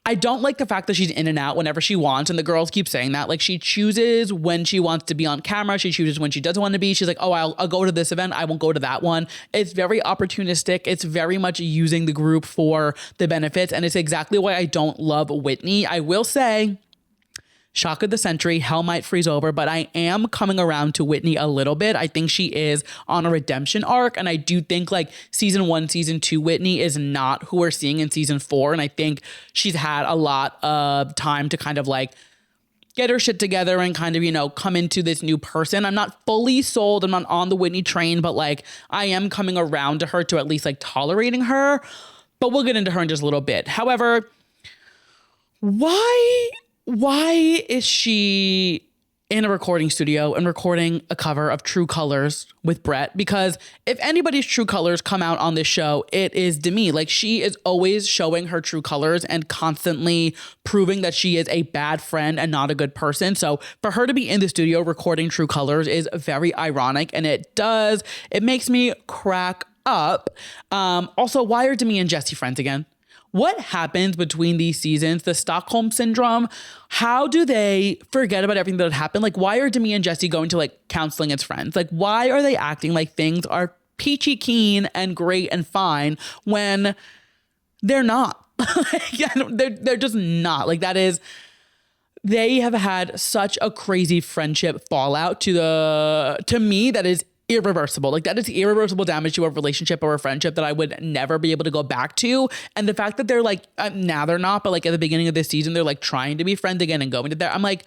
I don't like the fact that she's in and out whenever she wants. And the girls keep saying that. Like, she chooses when she wants to be on camera. She chooses when she doesn't want to be. She's like, oh, I'll go to this event. I won't go to that one. It's very opportunistic. It's very much using the group for the benefits. And it's exactly why I don't love Whitney. I will say, shock of the century, hell might freeze over, but I am coming around to Whitney a little bit. I think she is on a redemption arc, and I do think like season 1, season 2 Whitney is not who we're seeing in season 4, and I think she's had a lot of time to kind of like get her shit together and kind of, you know, come into this new person. I'm not fully sold. I'm not on the Whitney train, but like I am coming around to her, to at least like tolerating her, but we'll get into her in just a little bit. However, why is she in a recording studio and recording a cover of True Colors with Brett? Because if anybody's true colors come out on this show, it is Demi. Like, she is always showing her true colors and constantly proving that she is a bad friend and not a good person. So for her to be in the studio recording True Colors is very ironic, and it makes me crack up. Also, why are Demi and Jesse friends again? What happens between these seasons? The Stockholm Syndrome? How do they forget about everything that happened? Like, why are Demi and Jesse going to like counseling as friends? Like, why are they acting like things are peachy keen and great and fine when they're not? They're just not. Like, they have had such a crazy friendship fallout to me that is irreversible. Like, that is irreversible damage to a relationship or a friendship that I would never be able to go back to. And the fact that they're like, now they're not, but like at the beginning of this season, they're like trying to be friends again and going to there. I'm like,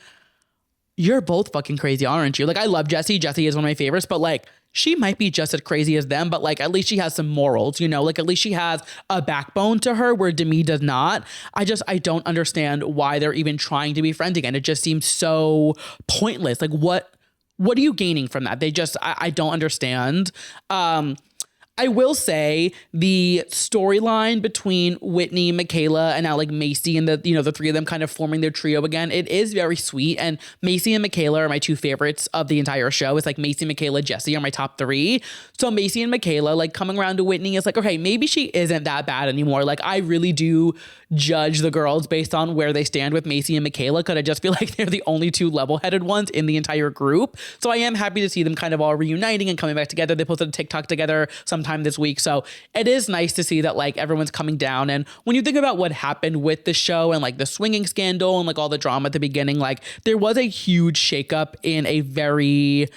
you're both fucking crazy, aren't you? Like, I love Jessie. Jessie is one of my favorites, but like, she might be just as crazy as them, but like, at least she has some morals, you know, like at least she has a backbone to her where Demi does not. I don't understand why they're even trying to be friends again. It just seems so pointless. Like, what are you gaining from that? I don't understand. I will say the storyline between Whitney, Michaela, and now like Macy and the three of them kind of forming their trio again. It is very sweet. And Macy and Michaela are my two favorites of the entire show. It's like Macy, Michaela, Jessie are my top three. So Macy and Michaela like coming around to Whitney is like, okay, maybe she isn't that bad anymore. Like I really do judge the girls based on where they stand with Macy and Michaela, because I just feel like they're the only two level-headed ones in the entire group. So I am happy to see them kind of all reuniting and coming back together. They posted a TikTok together sometime this week. So it is nice to see that like everyone's coming down. And when you think about what happened with the show and like the swinging scandal and like all the drama at the beginning, like there was a huge shakeup in a very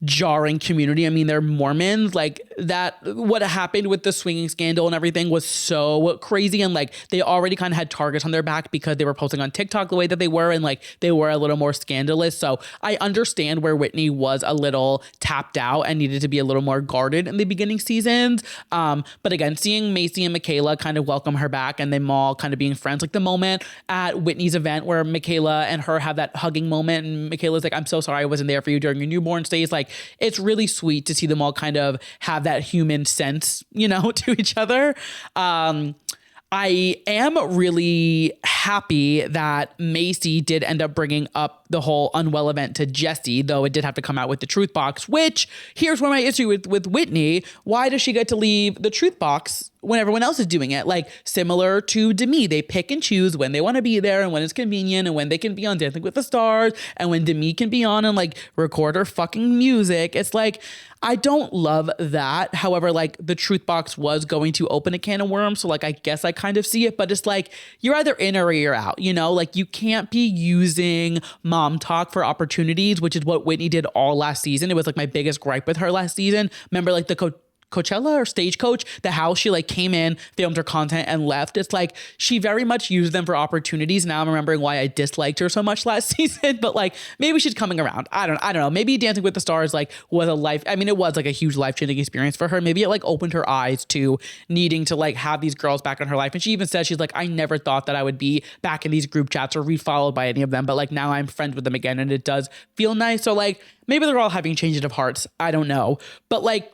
jarring community. I mean, they're Mormons. Like that, what happened with the swinging scandal and everything was so crazy. And like they already kind of had targets on their back because they were posting on TikTok the way that they were, and like they were a little more scandalous. So I understand where Whitney was a little tapped out and needed to be a little more guarded in the beginning seasons. But again, seeing Macy and Michaela kind of welcome her back and them all kind of being friends, like the moment at Whitney's event where Michaela and her have that hugging moment and Michaela's like, I'm so sorry I wasn't there for you during your newborn stage. Like it's really sweet to see them all kind of have that human sense, to each other. I am really happy that Macy did end up bringing up the whole Unwell event to Jessie, though it did have to come out with the truth box, which here's where my issue with Whitney. Why does she get to leave the truth box when everyone else is doing it? Like similar to Demi, they pick and choose when they want to be there and when it's convenient and when they can be on Dancing with the Stars and when Demi can be on and like record her fucking music. It's like, I don't love that. However, like the truth box was going to open a can of worms. So like, I guess I kind of see it, but it's like, you're either in or you're out, like you can't be using mom talk for opportunities, which is what Whitney did all last season. It was like my biggest gripe with her last season. Remember like the Coachella or Stagecoach, the house, she like came in, filmed her content and left. It's like she very much used them for opportunities. Now I'm remembering why I disliked her so much last season, but like maybe she's coming around. I don't know. Maybe Dancing with the Stars like was it was like a huge life-changing experience for her. Maybe it like opened her eyes to needing to like have these girls back in her life. And she even said, she's like, I never thought that I would be back in these group chats or refollowed by any of them, but like now I'm friends with them again and it does feel nice. So like maybe they're all having changes of hearts. I don't know. But like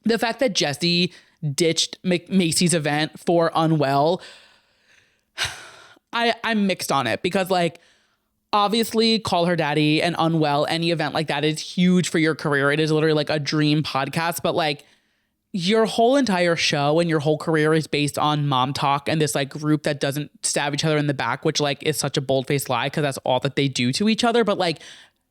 the fact that Jessie ditched Macy's event for Unwell, I'm mixed on it because like, obviously Call Her Daddy and Unwell, any event like that is huge for your career. It is literally like a dream podcast, but like your whole entire show and your whole career is based on mom talk and this like group that doesn't stab each other in the back, which like is such a bold-faced lie because that's all that they do to each other. But like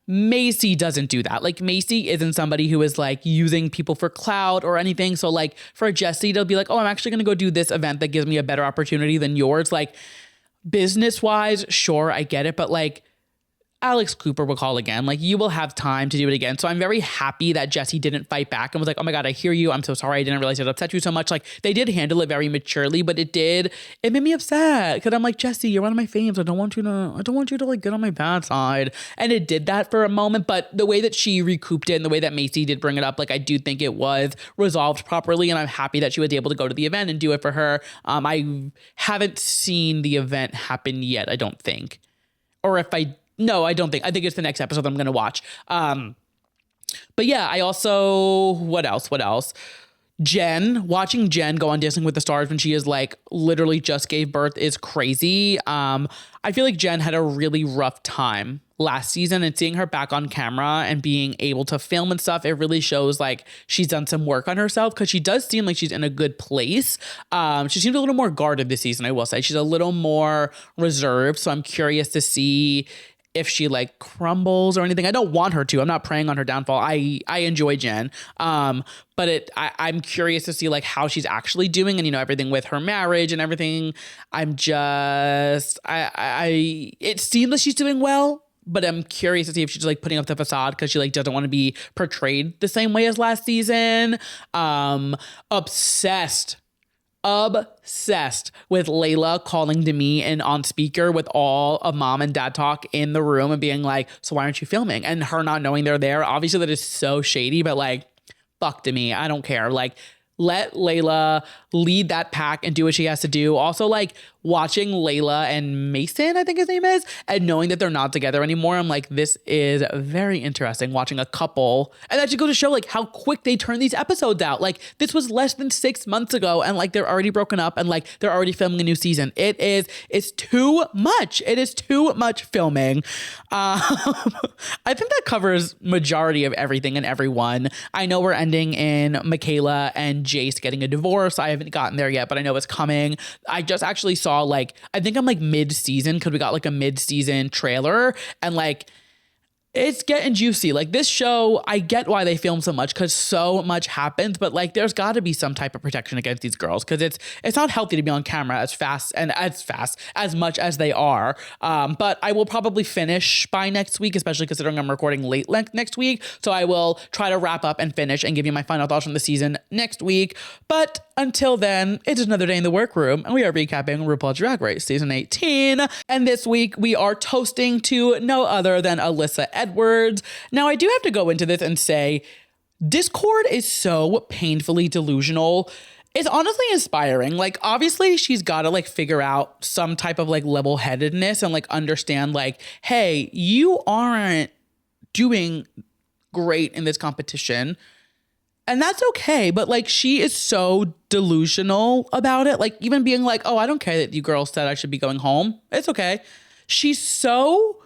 Macy doesn't do that. Like Macy isn't somebody who is like using people for clout or anything. So like for Jessie, they'll be like, oh, I'm actually going to go do this event that gives me a better opportunity than yours. Like business wise, sure, I get it. But like Alex Cooper will call again. Like you will have time to do it again. So I'm very happy that Jessie didn't fight back and was like, oh my God, I hear you. I'm so sorry. I didn't realize it upset you so much. Like they did handle it very maturely, but it made me upset because I'm like, Jessie, you're one of my faves. I don't want you to like get on my bad side. And it did that for a moment, but the way that she recouped it and the way that Macy did bring it up, like I do think it was resolved properly. And I'm happy that she was able to go to the event and do it for her. I haven't seen the event happen yet, I don't think. Or if no, I don't think. I think it's the next episode I'm going to watch. But yeah, I also, what else? Watching Jen go on Dancing with the Stars when she is like literally just gave birth is crazy. I feel like Jen had a really rough time last season, and seeing her back on camera and being able to film and stuff, it really shows like she's done some work on herself because she does seem like she's in a good place. She seems a little more guarded this season, I will say. She's a little more reserved. So I'm curious to see if she like crumbles or anything. I don't want her to. I'm not preying on her downfall. I enjoy Jen. But I'm curious to see like how she's actually doing and, everything with her marriage and everything. I'm just, it seems like she's doing well, but I'm curious to see if she's like putting up the facade because she like doesn't want to be portrayed the same way as last season. Obsessed with Layla calling Demi and on speaker with all of mom and dad talk in the room and being like, so why aren't you filming? And her not knowing they're there. Obviously that is so shady, but like, fuck Demi. I don't care. Like let Layla lead that pack and do what she has to do. Also, like, watching Layla and Mason, I think his name is, and knowing that they're not together anymore, I'm like, this is very interesting, watching a couple. And that just goes to show, like, how quick they turn these episodes out. Like, this was less than 6 months ago, and, like, they're already broken up, and, like, they're already filming a new season. It's too much. It is too much filming. I think that covers majority of everything and everyone. I know we're ending in Michaela and Jace getting a divorce. I haven't gotten there yet, but I know it's coming. I just actually saw, like, I think I'm like mid-season because we got like a mid-season trailer, and like, it's getting juicy. Like, this show, I get why they film so much because so much happens, but like, there's got to be some type of protection against these girls because it's not healthy to be on camera as much as they are. But I will probably finish by next week, especially considering I'm recording late next week. So I will try to wrap up and finish and give you my final thoughts from the season next week. But until then, it's another day in the workroom, and we are recapping RuPaul's Drag Race season 18. And this week we are toasting to no other than Alyssa Edwards. Now, I do have to go into this and say, Discord is so painfully delusional. It's honestly inspiring. Like, obviously she's got to like figure out some type of like level-headedness and like understand like, hey, you aren't doing great in this competition. And that's okay, but like, she is so delusional about it. Like, even being like, oh, I don't care that you girls said I should be going home. It's okay. She's so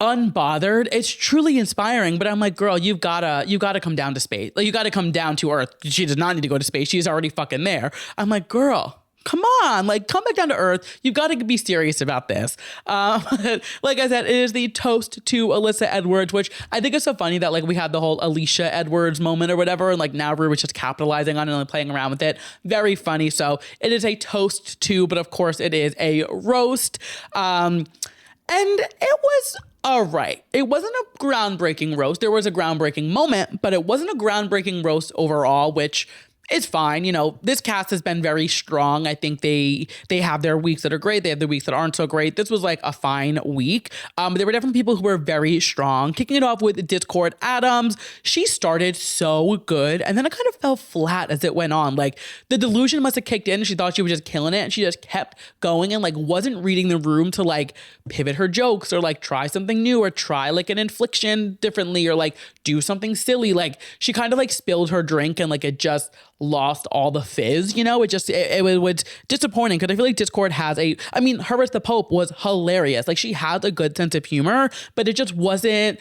unbothered. It's truly inspiring, but I'm like, girl, you've gotta come down to space. Like, you gotta come down to Earth. She does not need to go to space. She's already fucking there. I'm like, girl, come on, like, come back down to Earth. You've got to be serious about this. Like I said, it is the toast to Alyssa Edwards, which I think is so funny that like we had the whole Alicia Edwards moment or whatever, and like now Ru was just capitalizing on it and playing around with it. Very funny. So it is a toast to, but of course it is a roast. And it was all right. It wasn't a groundbreaking roast. There was a groundbreaking moment, but it wasn't a groundbreaking roast overall, which is fine. You know, this cast has been very strong. I think they have their weeks that are great. They have the weeks that aren't so great. This was like a fine week. There were definitely people who were very strong. Kicking it off with Discord Adams. She started so good, and then it kind of fell flat as it went on. Like, the delusion must have kicked in. She thought she was just killing it, and she just kept going and like wasn't reading the room to like pivot her jokes or like try something new or try like an infliction differently or like do something silly. Like, she kind of like spilled her drink and like it just lost all the fizz, you know? It was disappointing because I feel like Discord has her as the Pope was hilarious. Like, she has a good sense of humor, but it wasn't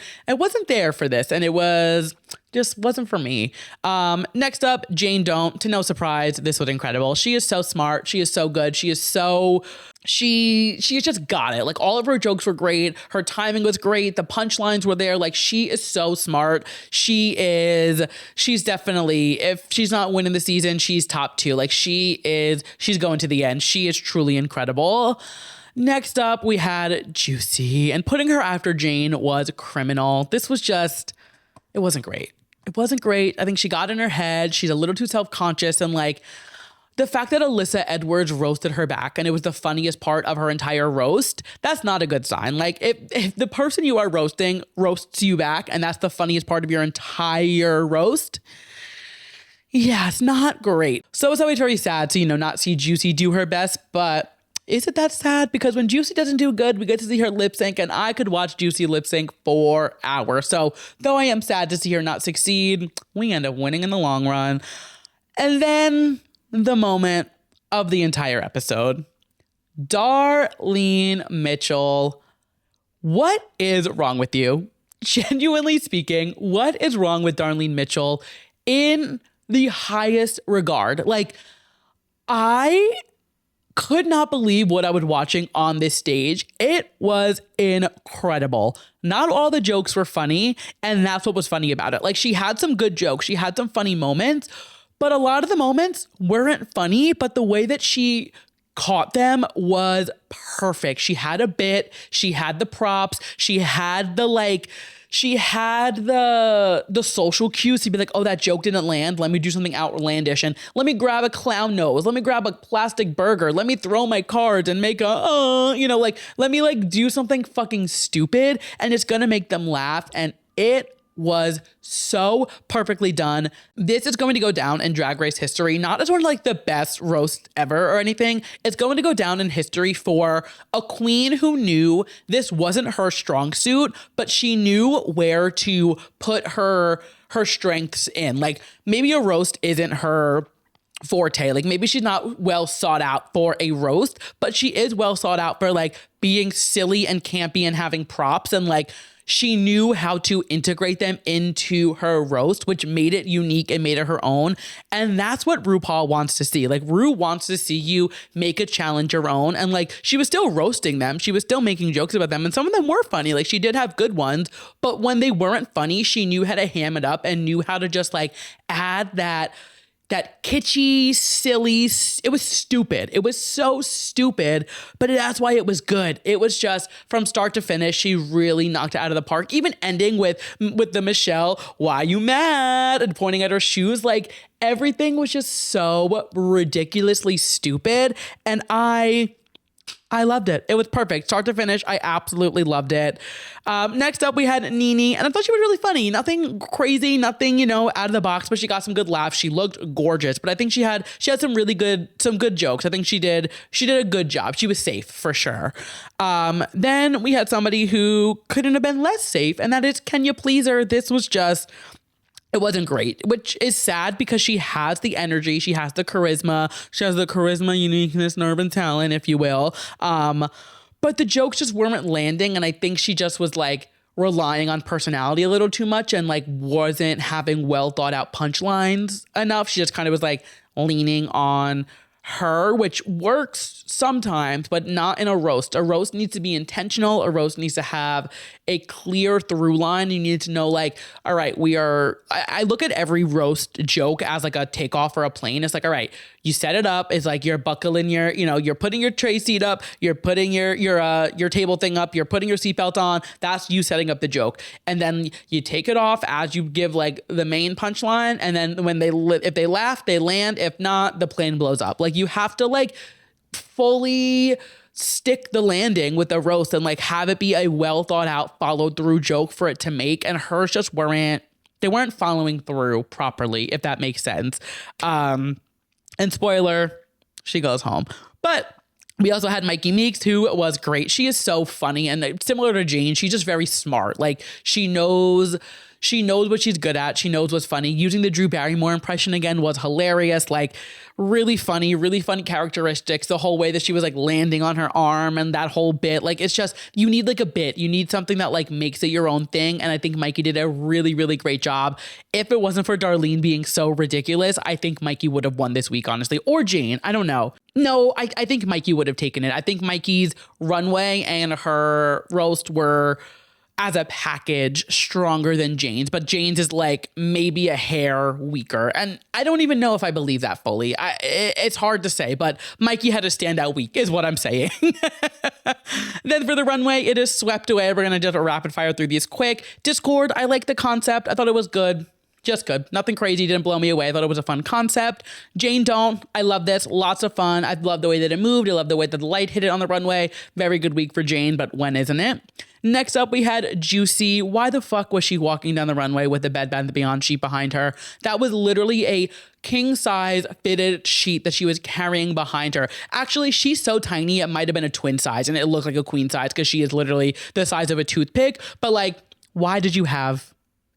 there for this, and it just wasn't for me. Next up, Jane Don't. To no surprise, this was incredible. She is so smart. She is so good. She just got it. Like, all of her jokes were great. Her timing was great. The punchlines were there. Like, she is so smart. She's definitely, if she's not winning the season, she's top 2. Like, she's going to the end. She is truly incredible. Next up, we had Juicy, and putting her after Jane was criminal. This was just, it wasn't great. It wasn't great. I think she got in her head. She's a little too self-conscious, and like, the fact that Alyssa Edwards roasted her back and it was the funniest part of her entire roast, that's not a good sign. Like, if the person you are roasting roasts you back and that's the funniest part of your entire roast, yeah, it's not great. So it's always very sad to, not see Juicy do her best, but is it that sad? Because when Juicy doesn't do good, we get to see her lip sync, and I could watch Juicy lip sync for hours. So though I am sad to see her not succeed, we end up winning in the long run. And then the moment of the entire episode, Darlene Mitchell. What is wrong with you? Genuinely speaking, what is wrong with Darlene Mitchell in the highest regard? Like, I could not believe what I was watching on this stage. It was incredible. Not all the jokes were funny, and that's what was funny about it. Like, she had some good jokes. She had some funny moments, but a lot of the moments weren't funny, but the way that she caught them was perfect. She had a bit, she had the props, she had the social cues to be like, oh, that joke didn't land. Let me do something outlandish, and let me grab a clown nose. Let me grab a plastic burger. Let me throw my cards and make let me do something fucking stupid, and it's gonna make them laugh. And it was so perfectly done. This is going to go down in Drag Race history, not as one of like the best roasts ever or anything. It's going to go down in history for a queen who knew this wasn't her strong suit, but she knew where to put her strengths in. Like maybe a roast isn't her forte. Like maybe she's not well sought out for a roast, but she is well sought out for like being silly and campy and having props, and like she knew how to integrate them into her roast, which made it unique and made it her own. And that's what RuPaul wants to see. Like Ru wants to see you make a challenge your own. And like she was still roasting them. She was still making jokes about them. And some of them were funny. Like she did have good ones. But when they weren't funny, she knew how to ham it up and knew how to just like add that kitschy, silly, it was stupid. It was so stupid, but that's why it was good. It was just from start to finish, she really knocked it out of the park. Even ending with the Michelle, why you mad? And pointing at her shoes. Like everything was just so ridiculously stupid. And I loved it. It was perfect. Start to finish, I absolutely loved it. Next up, we had Nene, and I thought she was really funny. Nothing crazy, nothing, out of the box, but she got some good laughs. She looked gorgeous, but I think she had some good jokes. I think she did a good job. She was safe for sure. Then we had somebody who couldn't have been less safe, and that is Kenya Pleaser. This was just... it wasn't great, which is sad because she has the energy, she has the charisma, uniqueness, nerve, and talent, if you will. But the jokes just weren't landing, and I think she just was like relying on personality a little too much and like wasn't having well thought out punchlines enough. She just kind of was like leaning on her, which works sometimes, but not in a roast. A roast needs to be intentional. A roast needs to have a clear through line. You need to know like, all right, I look at every roast joke as like a takeoff or a plane. It's like, all right, you set it up. It's like you're buckling you're putting your tray seat up, you're putting your table thing up, you're putting your seatbelt on. That's you setting up the joke. And then you take it off as you give like the main punchline. And then if they laugh, they land. If not, the plane blows up. Like you have to like fully stick the landing with the roast and like have it be a well thought out, followed through joke for it to make. And hers just weren't following through properly, if that makes sense. And spoiler, she goes home. But we also had Mikey Meeks, who was great. She is so funny and similar to Jane, she's just very smart. Like she knows what she's good at. She knows what's funny. Using the Drew Barrymore impression again was hilarious. Like really funny characteristics. The whole way that she was like landing on her arm and that whole bit. Like it's just, you need like a bit. You need something that like makes it your own thing. And I think Mikey did a really, really great job. If it wasn't for Darlene being so ridiculous, I think Mikey would have won this week, honestly. Or Jane. I don't know. No, I think Mikey would have taken it. I think Mikey's runway and her roast were, as a package, stronger than Jane's, but Jane's is like maybe a hair weaker. And I don't even know if I believe that fully. It's hard to say, but Mikey had a standout week is what I'm saying. Then for the runway, it is swept away. We're going to just rapid fire through these quick. Discord, I like the concept. I thought it was good. Just good. Nothing crazy. Didn't blow me away. I thought it was a fun concept. Jane don't. I love this. Lots of fun. I love the way that it moved. I love the way that the light hit it on the runway. Very good week for Jane, but when isn't it? Next up, we had Juicy. Why the fuck was she walking down the runway with the Bed Bath & Beyond sheet behind her? That was literally a king-size fitted sheet that she was carrying behind her. Actually, she's so tiny, it might have been a twin size, and it looked like a queen size because she is literally the size of a toothpick. But like, why did you have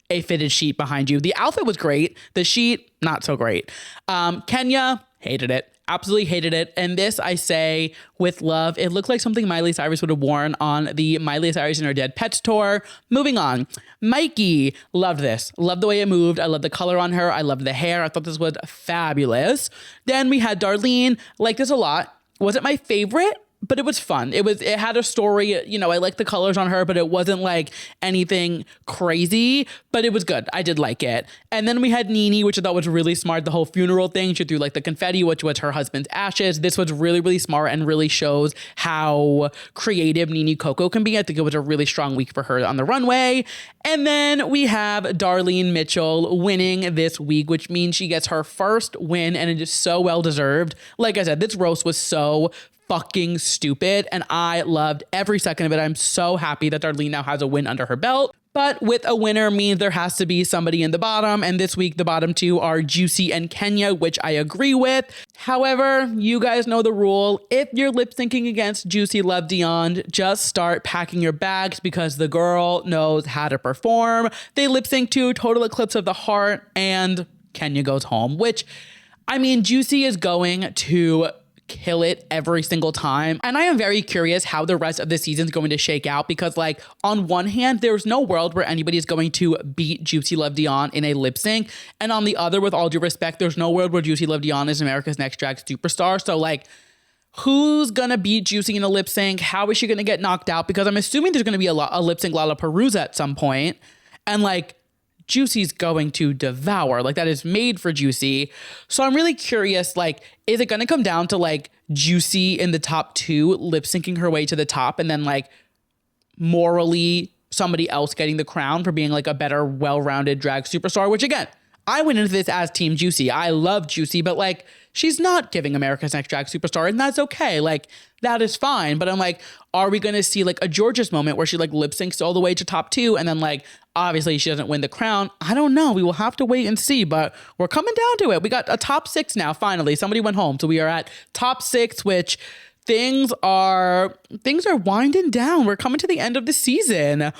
a fitted sheet behind you? The outfit was great. The sheet, not so great. Kenya, hated it. Absolutely hated it. And this I say with love. It looked like something Miley Cyrus would have worn on the Miley Cyrus and Her Dead Pets tour. Moving on. Mikey, loved this. Loved the way it moved. I loved the color on her. I loved the hair. I thought this was fabulous. Then we had Darlene. Liked this a lot. Wasn't my favorite, but it was fun. It had a story. I liked the colors on her, but it wasn't like anything crazy, but it was good. I did like it. And then we had Nene, which I thought was really smart. The whole funeral thing. She threw like the confetti, which was her husband's ashes. This was really, really smart and really shows how creative Nene Coco can be. I think it was a really strong week for her on the runway. And then we have Darlene Mitchell winning this week, which means she gets her first win, and it is so well deserved. Like I said, this roast was so fucking stupid, and I loved every second of it. I'm so happy that Darlene now has a win under her belt. But with a winner means there has to be somebody in the bottom. And this week, the bottom two are Juicy and Kenya, which I agree with. However, you guys know the rule. If you're lip syncing against Juicy Love Dion, just start packing your bags because the girl knows how to perform. They lip sync to Total Eclipse of the Heart and Kenya goes home, which, I mean, Juicy is going to kill it every single time. And I am very curious how the rest of the season is going to shake out because, like, on one hand, there's no world where anybody is going to beat Juicy Love Dion in a lip sync. And on the other, with all due respect, there's no world where Juicy Love Dion is America's Next Drag Superstar. So, like, who's gonna beat Juicy in a lip sync? How is she gonna get knocked out? Because I'm assuming there's gonna be a lip sync Lollapalooza at some point. And, like, Juicy's going to devour. Like, that is made for Juicy. So I'm really curious, like, is it going to come down to, like, Juicy in the top two lip syncing her way to the top and then, like, morally somebody else getting the crown for being, like, a better, well-rounded drag superstar? Which, again, I went into this as Team Juicy. I love Juicy, but, like, she's not giving America's Next Drag Superstar, and that's okay. Like, that is fine. But I'm like, are we going to see, like, a Georgia's moment where she, like, lip syncs all the way to top two and then, like, obviously she doesn't win the crown? I don't know. We will have to wait and see, but we're coming down to it. We got a top six now, finally. Somebody went home. So we are at top six, which things are winding down. We're coming to the end of the season.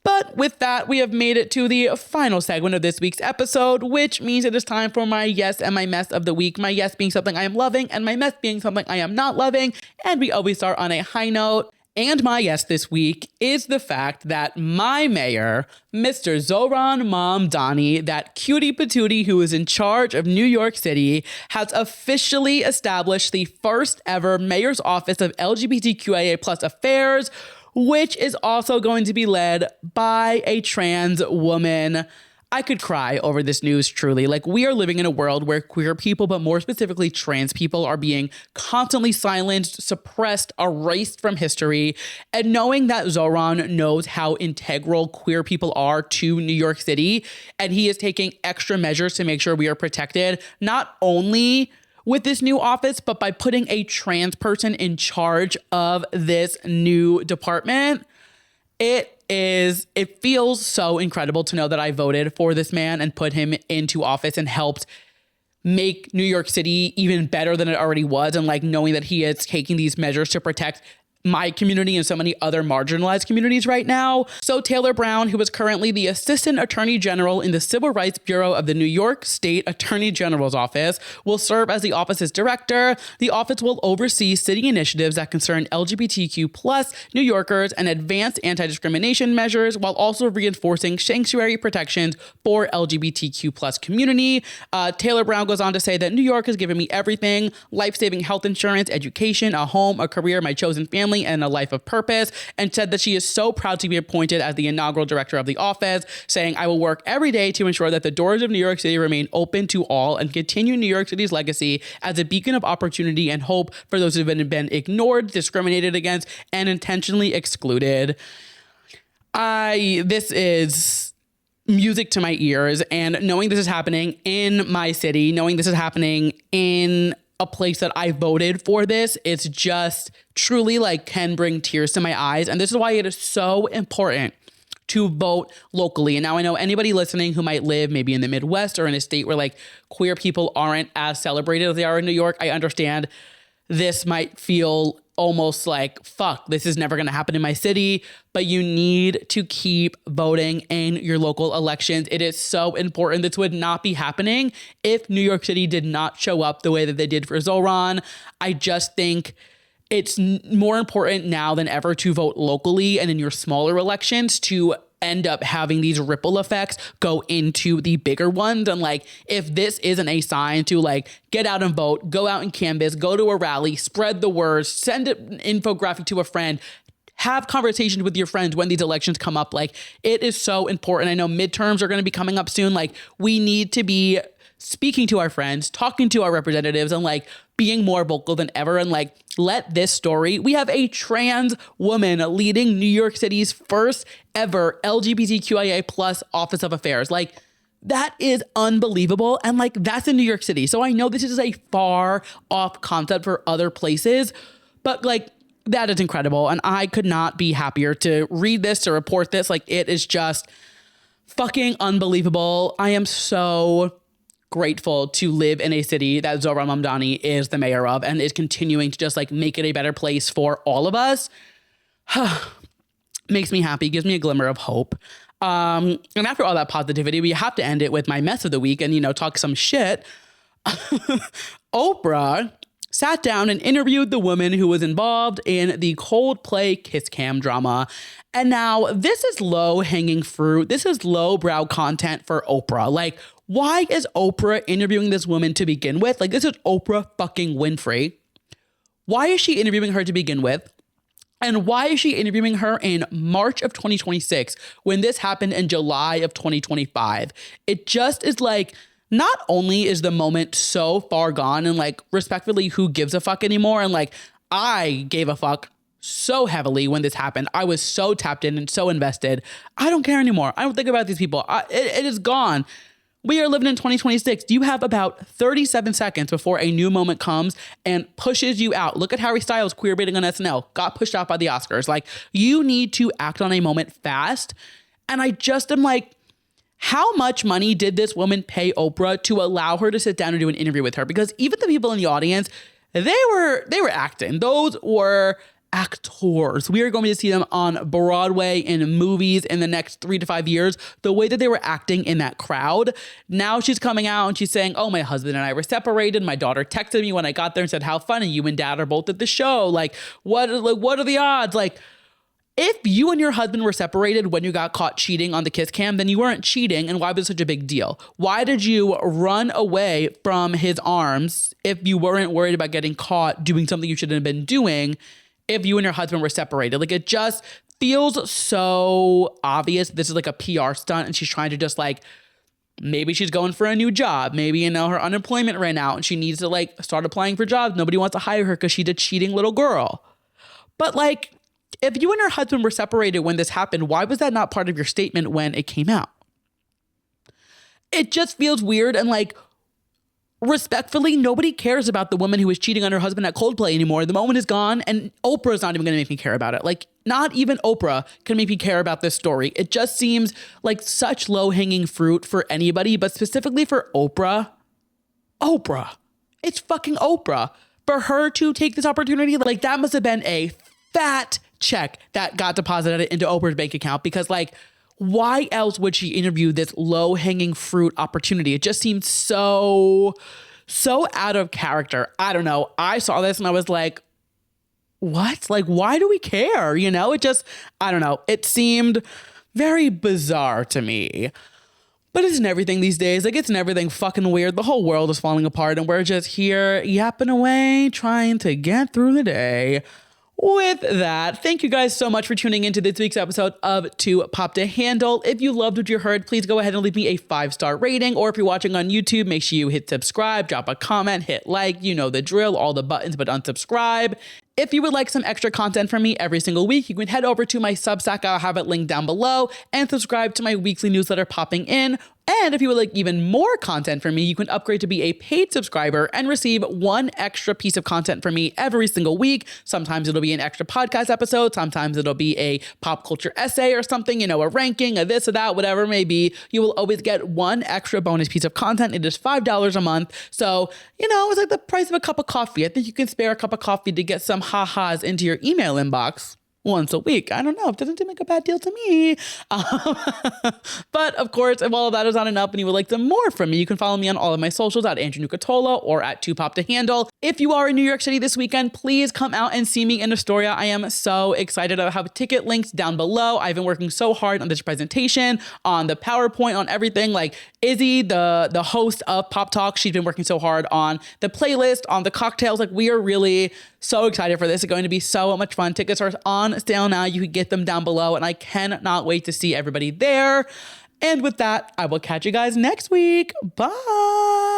But with that, we have made it to the final segment of this week's episode, which means it is time for my yes and my mess of the week. My yes being something I am loving and my mess being something I am not loving. And we always start on a high note. And my yes this week is the fact that my mayor, Mr. Zohran Mamdani, that cutie patootie who is in charge of New York City, has officially established the first ever mayor's office of LGBTQIA plus affairs, which is also going to be led by a trans woman. I could cry over this news, truly. Like, we are living in a world where queer people, but more specifically trans people, are being constantly silenced, suppressed, erased from history. And knowing that Zohran knows how integral queer people are to New York City, and he is taking extra measures to make sure we are protected, not only with this new office, but by putting a trans person in charge of this new department, it feels so incredible to know that I voted for this man and put him into office and helped make New York City even better than it already was. And, like, knowing that he is taking these measures to protect my community and so many other marginalized communities right now. So Taylor Brown, who is currently the Assistant Attorney General in the Civil Rights Bureau of the New York State Attorney General's office, will serve as the office's director. The office will oversee city initiatives that concern LGBTQ plus New Yorkers and advance anti-discrimination measures while also reinforcing sanctuary protections for LGBTQ plus community. Taylor Brown goes on to say that New York has given me everything: life-saving health insurance, education, a home, a career, my chosen family, and a life of purpose, and said that she is so proud to be appointed as the inaugural director of the office, saying, I will work every day to ensure that the doors of New York City remain open to all and continue New York City's legacy as a beacon of opportunity and hope for those who have been ignored, discriminated against, and intentionally excluded. This is music to my ears, and knowing this is happening in my city, knowing this is happening in a place that I voted for this, it's just truly, like, can bring tears to my eyes. And this is why it is so important to vote locally. And now I know anybody listening who might live maybe in the Midwest or in a state where, like, queer people aren't as celebrated as they are in New York, I understand this might feel almost like, fuck, this is never going to happen in my city, but you need to keep voting in your local elections. It is so important. This would not be happening if New York City did not show up the way that they did for Zohran. I just think it's more important now than ever to vote locally and in your smaller elections to end up having these ripple effects go into the bigger ones. And, like, if this isn't a sign to, like, get out and vote, go out and canvass, go to a rally, spread the word, send an infographic to a friend, have conversations with your friends when these elections come up. Like, it is so important. I know midterms are going to be coming up soon. Like, we need to be speaking to our friends, talking to our representatives, and, like, being more vocal than ever. And, like, let this story, we have a trans woman leading New York City's first ever LGBTQIA plus Office of Affairs. Like, that is unbelievable. And, like, that's in New York City. So I know this is a far off concept for other places, but, like, that is incredible. And I could not be happier to read this, to report this. Like, it is just fucking unbelievable. I am so grateful to live in a city that Zohran Mamdani is the mayor of and is continuing to just like make it a better place for all of us. Makes me happy, gives me a glimmer of hope. And after all that positivity, we have to end it with my mess of the week and, you know, talk some shit. Oprah sat down and interviewed the woman who was involved in the Coldplay kiss cam drama. And now this is low hanging fruit. This is lowbrow content for Oprah. Like, why is Oprah interviewing this woman to begin with? Like, this is Oprah fucking Winfrey. Why is she interviewing her to begin with? And why is she interviewing her in March of 2026 when this happened in July of 2025? It just is like, not only is the moment so far gone and like respectfully, who gives a fuck anymore? And like, I gave a fuck so heavily when this happened. I was so tapped in and so invested. I don't care anymore. I don't think about these people. It is gone. We are living in 2026. You have about 37 seconds before a new moment comes and pushes you out. Look at Harry Styles queerbaiting on SNL, got pushed out by the Oscars. Like, you need to act on a moment fast. And I just am like, how much money did this woman pay Oprah to allow her to sit down and do an interview with her? Because even the people in the audience, they were acting. Those were actors. We are going to see them on Broadway in movies in the next 3 to 5 years. The way that they were acting in that crowd. Now she's coming out and she's saying, oh, my husband and I were separated. My daughter texted me when I got there and said, how funny, you and dad are both at the show. Like, what are the odds? Like, if you and your husband were separated when you got caught cheating on the kiss cam, then you weren't cheating. And why was it such a big deal? Why did you run away from his arms if you weren't worried about getting caught doing something you shouldn't have been doing if you and your husband were separated? Like, it just feels so obvious. This is like a PR stunt and she's trying to just like, maybe she's going for a new job. Maybe, you know, her unemployment ran out and she needs to like start applying for jobs. Nobody wants to hire her because she's a cheating little girl. But like, if you and her husband were separated when this happened, why was that not part of your statement when it came out? It just feels weird. And like, respectfully, nobody cares about the woman who was cheating on her husband at Coldplay anymore. The moment is gone and Oprah's not even going to make me care about it. Like, not even Oprah can make me care about this story. It just seems like such low-hanging fruit for anybody, but specifically for Oprah. Oprah. It's fucking Oprah. For her to take this opportunity, like, that must have been a fat check that got deposited into Oprah's bank account, because like, why else would she interview this low-hanging fruit opportunity? It just seemed so out of character. I don't know. I saw this and I was like, what? Like, why do we care? You know, it just, I don't know. It seemed very bizarre to me. But isn't everything these days? Like, isn't everything fucking weird? The whole world is falling apart and we're just here yapping away, trying to get through the day. With that, thank you guys so much for tuning into this week's episode of To Pop to Handle. If you loved what you heard, please go ahead and leave me a 5-star rating. Or if you're watching on YouTube, make sure you hit subscribe, drop a comment, hit like, you know the drill, all the buttons, but unsubscribe. If you would like some extra content from me every single week, you can head over to my Substack. I'll have it linked down below, and subscribe to my weekly newsletter popping in. And if you would like even more content from me, you can upgrade to be a paid subscriber and receive one extra piece of content from me every single week. Sometimes it'll be an extra podcast episode. Sometimes it'll be a pop culture essay or something, you know, a ranking, a this or that, whatever it may be. You will always get one extra bonus piece of content. It is $5 a month. So, you know, it's like the price of a cup of coffee. I think you can spare a cup of coffee to get some ha-has into your email inbox once a week. I don't know. It doesn't seem like a bad deal to me. But of course, if all of that is not enough and you would like some more from me, you can follow me on all of my socials at Andrew Nucatola or at 2Pop to Handle. If you are in New York City this weekend, please come out and see me in Astoria. I am so excited. I have ticket links down below. I've been working so hard on this presentation, on the PowerPoint, on everything. Like Izzy, the host of Pop Talk, she's been working so hard on the playlist, on the cocktails. Like, we are really so excited for this. It's going to be so much fun. Tickets are on sale now. You can get them down below, and I cannot wait to see everybody there. And with that, I will catch you guys next week. Bye.